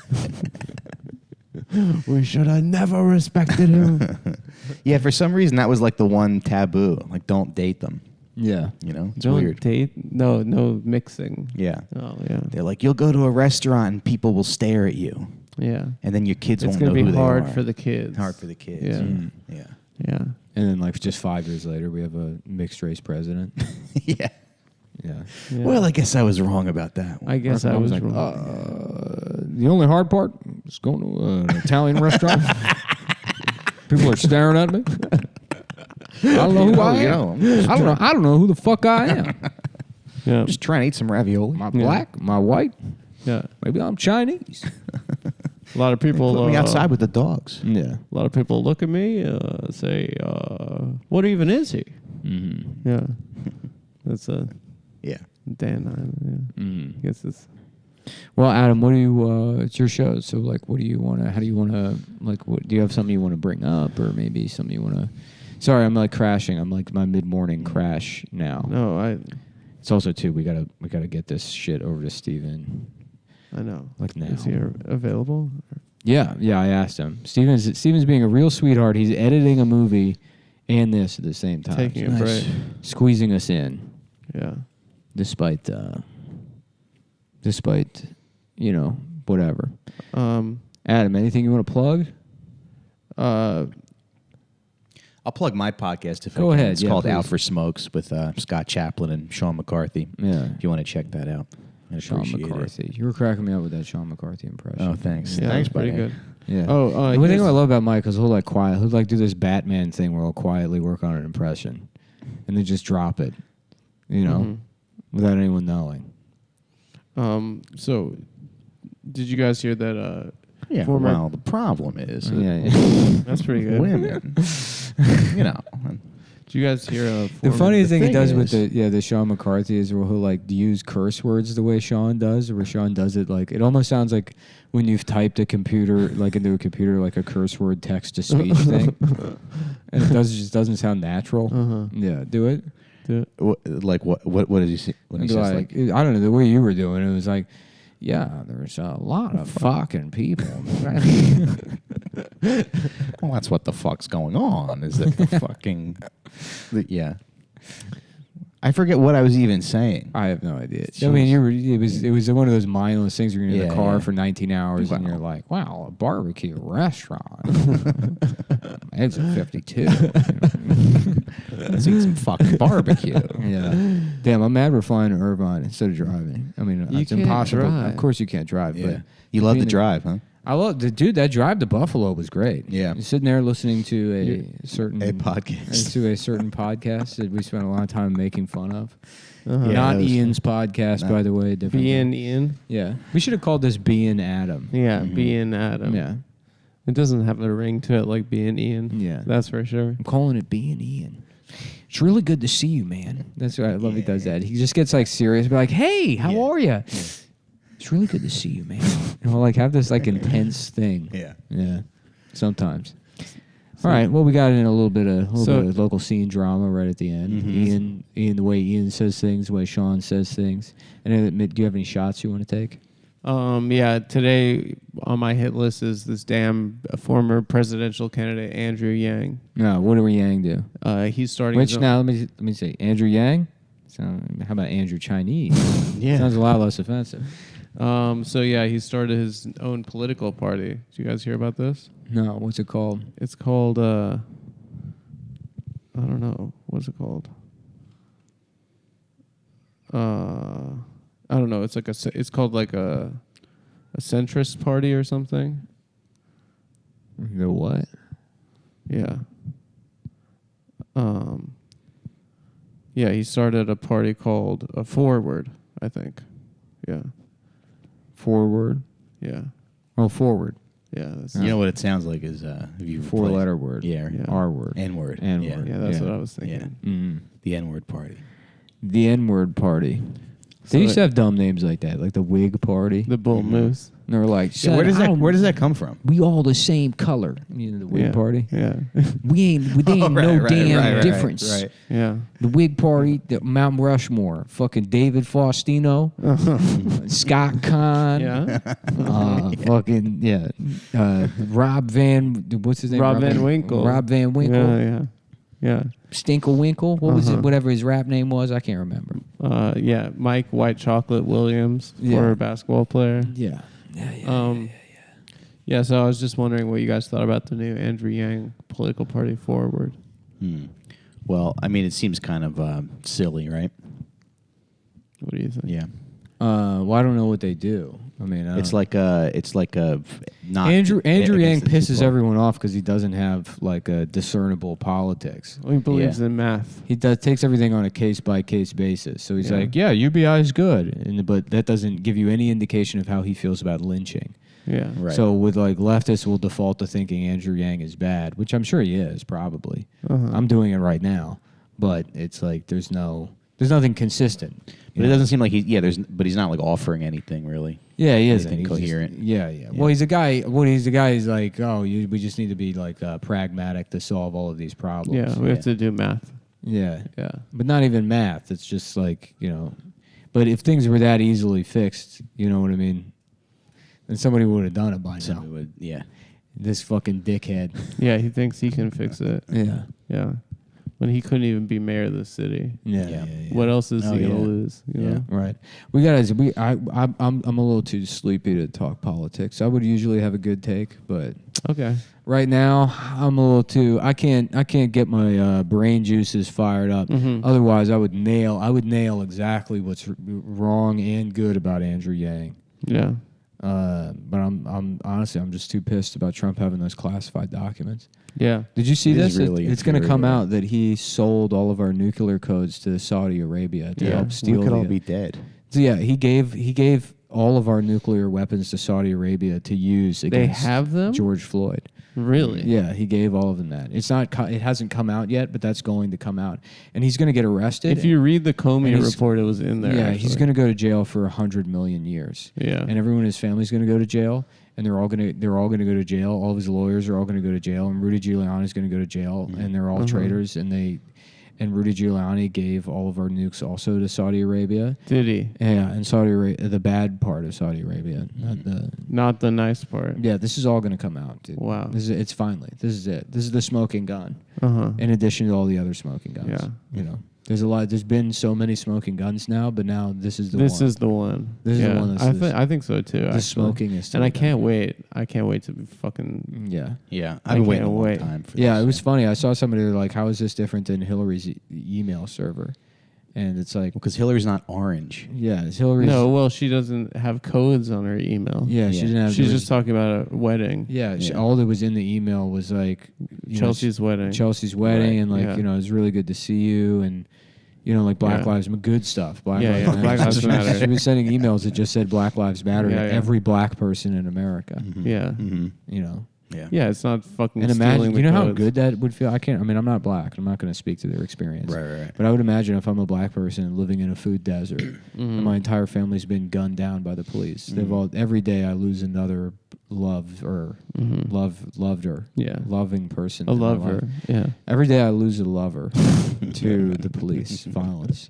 We should have never respected him.
Yeah, for some reason that was like the one taboo. Like, don't date them.
Yeah.
You know, it's
Don't
weird.
date. No mixing.
Yeah.
Oh yeah.
They're like, you'll go to a restaurant and people will stare at you,
Yeah.
and then your kids
It's
won't
gonna
know
be
who
hard
they are.
for the kids.
Hard for the kids.
Yeah.
Yeah.
Yeah.
And then, like, just 5 years later, we have a mixed race president.
Yeah.
Yeah.
Yeah.
Well, I guess I was wrong about that one.
I guess I
Mom
was
like,
wrong.
the only hard part is going to an Italian restaurant. People are staring at me. I don't know who I am. I don't know who the fuck I am.
Yeah.
I'm just trying to eat some ravioli.
Am I black? Am I white?
Yeah.
Maybe I'm Chinese.
A lot of people
Put me outside with the dogs.
Yeah.
A lot of people look at me, say, "What even is he?"
Mm-hmm.
Yeah. That's a
Yeah.
Dan. Yeah.
Mm-hmm.
I guess it's.
Well, Adam, what do you? It's your show, so like, what do you want to? How do you want to? Like, what do you have something you want to bring up, or maybe something you want to? Sorry, I'm like crashing. I'm like my mid-morning crash now.
No,
It's also too. We gotta get this shit over to Steven.
I know.
Like now.
Is he available?
Yeah. I asked him. Steven's being a real sweetheart. He's editing a movie and this at the same time.
Taking a
Nice.
break.
Squeezing us in,
Yeah.
despite whatever. Adam, anything you want to plug?
I'll plug my podcast if I
Go
can.
ahead,
It's
yeah,
called
please.
Out for Smokes with Scott Chaplin and Sean McCarthy.
Yeah.
If you want to check that out.
Sean
Appreciate it.
McCarthy. You were cracking me up with that Sean McCarthy impression.
Oh, thanks.
Yeah,
Thanks,
that's pretty
buddy.
good.
Yeah.
Oh,
the one thing
here's-
I love about Mike is he'll like he'll like do this Batman thing where he'll quietly work on an impression, and then just drop it, you know, without anyone knowing.
So, did you guys hear that?
Yeah.
Former-
Well, the problem is
Yeah.
That's pretty good.
women. You know.
Did you guys hear?
The funniest thing he
thing
does with
is-
the Sean McCarthy is where he'll like use curse words the way Sean does, where Sean does it like it almost sounds like when you've typed a computer like into a computer like a curse word text to speech thing, and it just doesn't sound natural. Yeah, do it.
What did you see? When he
It'd be
says
like, I don't know the way you were doing it was like, yeah, there's a lot of fucking people.
well, that's what the fuck's going on. Is that the fucking? Yeah. I forget what I was even saying.
I have no idea. I
Jeez.
mean, it was one of those mindless things where you're in the
Yeah,
car
yeah.
for 19 hours and
Wow.
you're like, wow, a barbecue restaurant. It's a 52.
Let's eat some fucking barbecue.
Yeah. Damn, I'm mad we're flying to Irvine instead of driving. I mean,
You
it's
can't
impossible.
drive.
Of course you can't drive,
Yeah.
but
You love the
being-
drive, huh?
I love the dude. That drive to Buffalo was great.
Yeah.
You're sitting there listening to a certain
podcast.
to a certain podcast that we spent a lot of time making fun of.
Yeah,
Not
that was-
Ian's podcast, by the way. Different.
Being Ian.
Yeah, we should have called this Being Adam.
Yeah, being Adam.
Yeah,
It doesn't have a ring to it like being Ian.
Yeah.
That's for sure.
I'm calling it Being Ian. It's really good to see you, man. That's what I love. He does that. He just gets like serious, be like, "Hey, how are you? It's really good to see you, man." And we'll like have this like intense thing.
Yeah.
Yeah, sometimes. All right. Well, we got in a little bit of local scene drama right at the end.
Mhm.
Ian, the way Ian says things, the way Sean says things. And do you have any shots you want to take?
Yeah, today on my hit list is this damn former presidential candidate Andrew Yang.
No. What do Yang do?
He's starting.
Which
his own-
now let me say Andrew Yang. So how about Andrew Chinese?
Yeah.
Sounds a lot less offensive.
So yeah, he started his own political party. Did you guys hear about this?
No. What's it called?
It's called I don't know. What's it called? I don't know. It's like it's called like a centrist party or something.
The what?
Yeah. Yeah, he started a party called a Forward, I think. Yeah.
Forward.
Yeah.
Oh, forward.
Yeah, that's
You know what it sounds like is if you
Four-letter word.
Yeah.
Yeah.
R word.
N-word.
N-word.
Yeah, that's
Yeah.
what I was thinking.
Mm.
The N-word party.
The N-word party.
So
They used to have dumb names like that, like the Wig Party.
The Bull Moose.
And they were like,
Yeah, where
"Son,
does that come from?
We all the same color. You know, the Wig
Yeah.
Party.
Yeah.
We ain't no damn difference.
Right.
Yeah.
The Wig Party, the Mount Rushmore, fucking David Faustino, Scott Kahn,
Yeah.
fucking Rob Van, what's his name?
Rob Van Winkle.
Rob Van Winkle,
Yeah. Yeah.
Stinklewinkle. What was it? Whatever his rap name was, I can't remember.
Yeah. Mike White Chocolate Williams,
Yeah.
former basketball player.
Yeah.
Yeah, so I was just wondering what you guys thought about the new Andrew Yang political party Forward.
Well, I mean, it seems kind of silly, right?
What do you think?
Yeah.
Well, I don't know what they do. I mean,
It's like a not
Andrew
against
Yang
the
pisses
people.
everyone off because he doesn't have like a discernible politics.
Well, he believes
Yeah.
in math.
He takes everything on a case by case basis. So he's
Yeah.
like, yeah, UBI is good, but that doesn't give you any indication of how he feels about lynching.
Yeah.
Right.
So with like leftists will default to thinking Andrew Yang is bad, which I'm sure he is probably. I'm doing it right now, but it's like there's nothing consistent.
But it doesn't seem like but he's not like offering anything really.
Yeah, he isn't.
Anything
He's just-
coherent.
yeah. Well, he's a guy. He's like, we just need to be like pragmatic to solve all of these problems.
Yeah, we have to do math.
Yeah,
Yeah.
but not even math. It's just like But if things were that easily fixed, you know what I mean? Then somebody would have done it by
So
now.
it would, yeah.
This fucking dickhead.
Yeah, he thinks he can fix it.
Yeah.
Yeah. When he couldn't even be mayor of the city.
Yeah.
What else is
Oh,
he gonna
yeah.
lose? You
Yeah.
know?
Right. I'm a little too sleepy to talk politics. I would usually have a good take, but
Okay.
Right now, I'm a little too. I can't get my brain juices fired up. Otherwise, I would nail exactly what's wrong and good about Andrew Yang.
Yeah.
But I'm honestly, I'm just too pissed about Trump having those classified documents.
Yeah.
Did you see
It
this?
is really
It's going to come
infuriating.
out that he sold all of our nuclear codes to Saudi Arabia to
Yeah.
help
We
steal.
could all be dead.
So yeah, he gave all of our nuclear weapons to Saudi Arabia to use
They
against
have them?
George Floyd.
Really?
Yeah, he gave all of them that. It's not. It hasn't come out yet, but that's going to come out, and he's going to get arrested.
If you read the Comey
and he's-
report, it was in there.
yeah,
actually.
he's going to go to jail for 100 million years.
Yeah.
And everyone in his family's going to go to jail, and they're all going to go to jail. All of his lawyers are all going to go to jail, and Rudy Giuliani is going to go to jail, and they're all traitors. And Rudy Giuliani gave all of our nukes also to Saudi Arabia.
Did he?
Yeah, and Saudi Arabia, the bad part of Saudi Arabia, not the.
Not the nice part.
Yeah, this is all going to come out, dude.
Wow.
This is it. This is the smoking gun.
Uh-huh.
In addition to all the other smoking guns.
Yeah.
You know, there's been so many smoking guns now, but now this is the one.
This is the one.
This is the one that's
I think so too.
the
actually.
smoking is.
And I
still
can't
done.
wait. I can't wait to be fucking.
Yeah.
Yeah,
I
I've been waiting a
can't
long
wait.
time for
Yeah,
this.
it was funny. I saw somebody like, how is this different than Hillary's email server? And it's like,
because Hillary's not orange.
yeah, it's Hillary's.
No, well, she doesn't have codes on her email.
Yeah, she
Yeah.
didn't have.
She's
there
just talking about a wedding.
Yeah,
Yeah.
all that was in the email was like
Chelsea's wedding.
Chelsea's wedding,
Right,
and like
yeah.
you know, it's really good to see you, and you know, like Black
Yeah.
Lives Matter, good stuff. Black
Yeah,
Lives
yeah,
Matter.
Black Lives Matter.
She was sending emails that just said Black Lives Matter
Yeah,
to
yeah.
every black person in America.
Yeah.
Mm-hmm.
You know,
Yeah.
Yeah, it's not fucking
and
stealing
imagine,
the
you know how
codes.
good that would feel. I mean, I'm not black. I'm not going to speak to their experience.
Right.
But I would imagine if I'm a black person living in a food desert, and my entire family's been gunned down by the police. They've all every day I lose another loved or
Yeah.
loving person.
A
in my
lover.
life.
Yeah.
Every day I lose a lover to the police violence,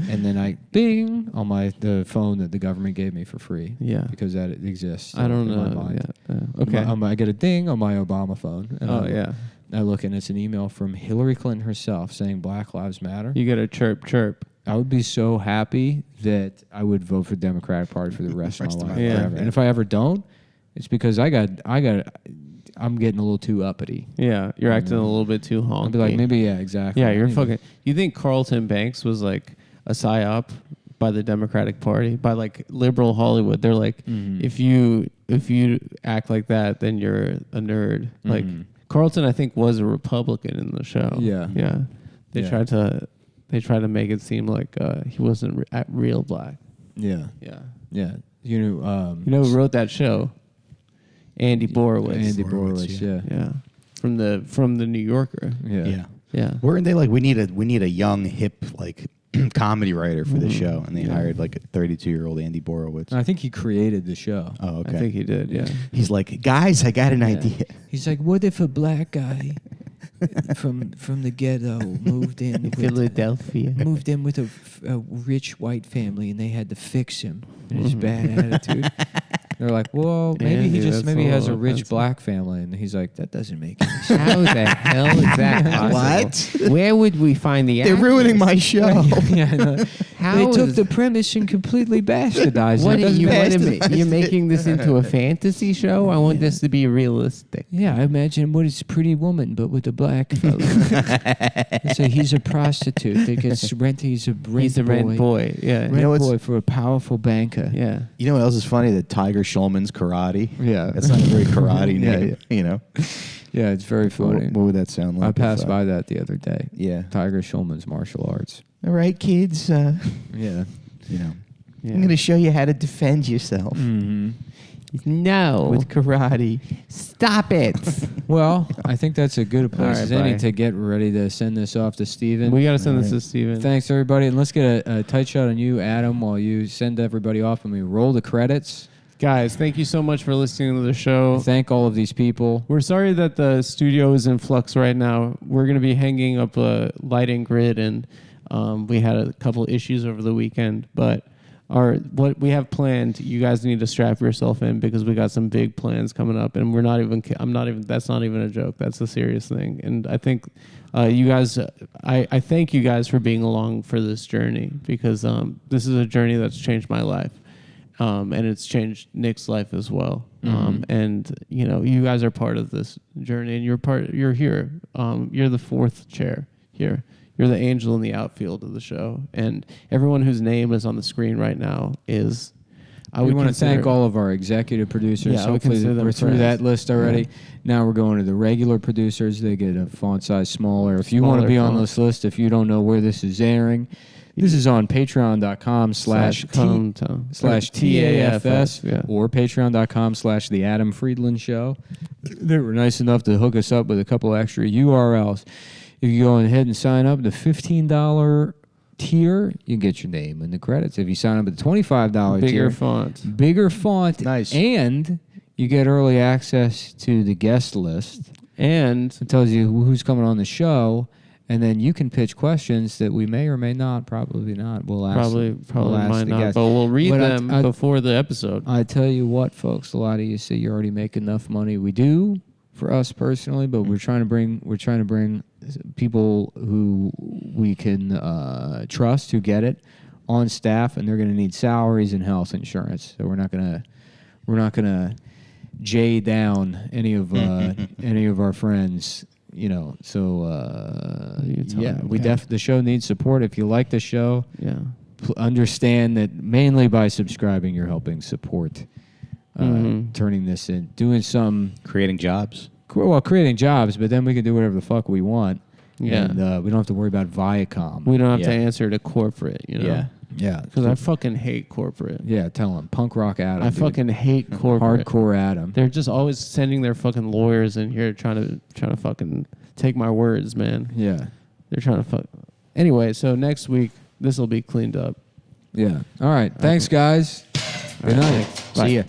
and then I bing on the phone that the government gave me for free.
Yeah.
because that exists.
I don't
in my
know.
mind.
Yeah. Okay.
I get a ding on my Obama phone. And
Oh,
I,
yeah.
I look and it's an email from Hillary Clinton herself saying Black Lives Matter.
You get a chirp.
I would be so happy that I would vote for the Democratic Party for the rest of my life.
Yeah.
Forever. And if I ever don't, it's because I'm getting a little too uppity.
Yeah. You're acting a little bit too honky.
I'd be like, maybe, yeah, exactly.
Yeah, you're
Maybe.
fucking. You think Carlton Banks was like a psyop by the Democratic Party, by like liberal Hollywood? They're like, if you act like that, then you're a nerd. Like Carlton, I think, was a Republican in the show.
Yeah.
yeah. They
Yeah.
tried to make it seem like he wasn't real black.
Yeah.
Yeah.
Yeah. You know
who wrote that show? Andy Borowitz.
Andy Borowitz, yeah.
Yeah. From the New Yorker.
Yeah.
Yeah.
Weren't they like, we need a young hip like comedy writer for the show, and they hired like a 32-year-old Andy Borowitz.
I think he created the show.
Oh, okay.
I think he did. Yeah.
He's like, guys, I got an idea.
He's like, what if a black guy from the ghetto moved in
Philadelphia.
with a rich white family, and they had to fix him and his bad attitude. They're like, well, maybe
Andy,
he
that's
he has a
all
rich
offensive.
black family, and he's like, that doesn't make any sense.
How the hell is that possible?
What?
Where would we find the
They're ruining my show.
Yeah, I know.
How
They took
is-
the premise and completely bastardized
What
it.
are you,
Bastardized
you're making this into a fantasy show? I want this to be realistic.
Yeah, I imagine what is Pretty Woman, but with a black fellow. So he's a prostitute that gets rent. He's a rent
He's a
boy.
rent boy. Yeah.
Rent
know what's-
boy for a powerful banker.
Yeah.
You know what else is funny? That Tiger Schulman's karate.
Yeah.
That's not a very karate
Yeah,
name.
yeah.
You know.
Yeah, it's very funny.
What would that sound like?
I passed
if,
by that the other day.
Yeah.
Tiger Schulman's martial arts.
All right, kids.
Yeah.
You know.
Yeah.
I'm going to show you how to defend yourself
Mm-hmm.
No.
with karate.
Stop it.
Well, I think that's a good place
right,
as any
bye.
to get ready to send this off to Steven.
We got to send this
All
to Steven.
Thanks, everybody. And let's get a tight shot on you, Adam, while you send everybody off and we roll the credits.
Guys, thank you so much for listening to the show.
Thank all of these people.
We're sorry that the studio is in flux right now. We're going to be hanging up a lighting grid, and we had a couple issues over the weekend. But what we have planned, you guys need to strap yourself in because we got some big plans coming up, and that's not even a joke. That's a serious thing. And I think you guys, I thank you guys for being along for this journey because this is a journey that's changed my life. and it's changed Nick's life as well. And you guys are part of this journey, and you're here. You're the fourth chair here. You're the angel in the outfield of the show, and everyone whose name is on the screen right now is.
We want to thank all of our executive producers.
Yeah,
hopefully we're through that list already. Yeah. Now we're going to the regular producers. They get a font size smaller. If you want to be on this list, if you don't know where this is airing, this is on patreon.com/TAFS or patreon.com/The Adammmm Friedland Show. They were nice enough to hook us up with a couple extra URLs. If you go ahead and sign up, the $15 tier, you get your name in the credits. If you sign up at the $25 tier, bigger font,
nice,
and you get early access to the guest list, and it tells you who's coming on the show, and then you can pitch questions that we may or may not, probably not. We'll ask,
probably might not,
guests.
but we'll read them before the episode.
I tell you what, folks, a lot of you say you already make enough money. We do for us personally, but we're trying to bring people who we can trust, who get it, on staff, and they're going to need salaries and health insurance. So we're not gonna jay down any of our friends, So the show needs support. If you like the show, understand that mainly by subscribing, you're helping support. Turning this in, doing some
creating jobs.
Creating jobs, but then we can do whatever the fuck we want.
Yeah,
and we don't have to worry about Viacom.
We don't have to answer to corporate.
Yeah.
Because I fucking hate corporate.
Yeah, tell them punk rock Adam.
I fucking hate corporate.
Hardcore Adam.
They're just always sending their fucking lawyers in here trying to fucking take my words, man.
Yeah,
they're trying to fuck. Anyway, so next week this will be cleaned up.
Yeah. All right. Thanks, guys. Good night.
Bye.
See ya.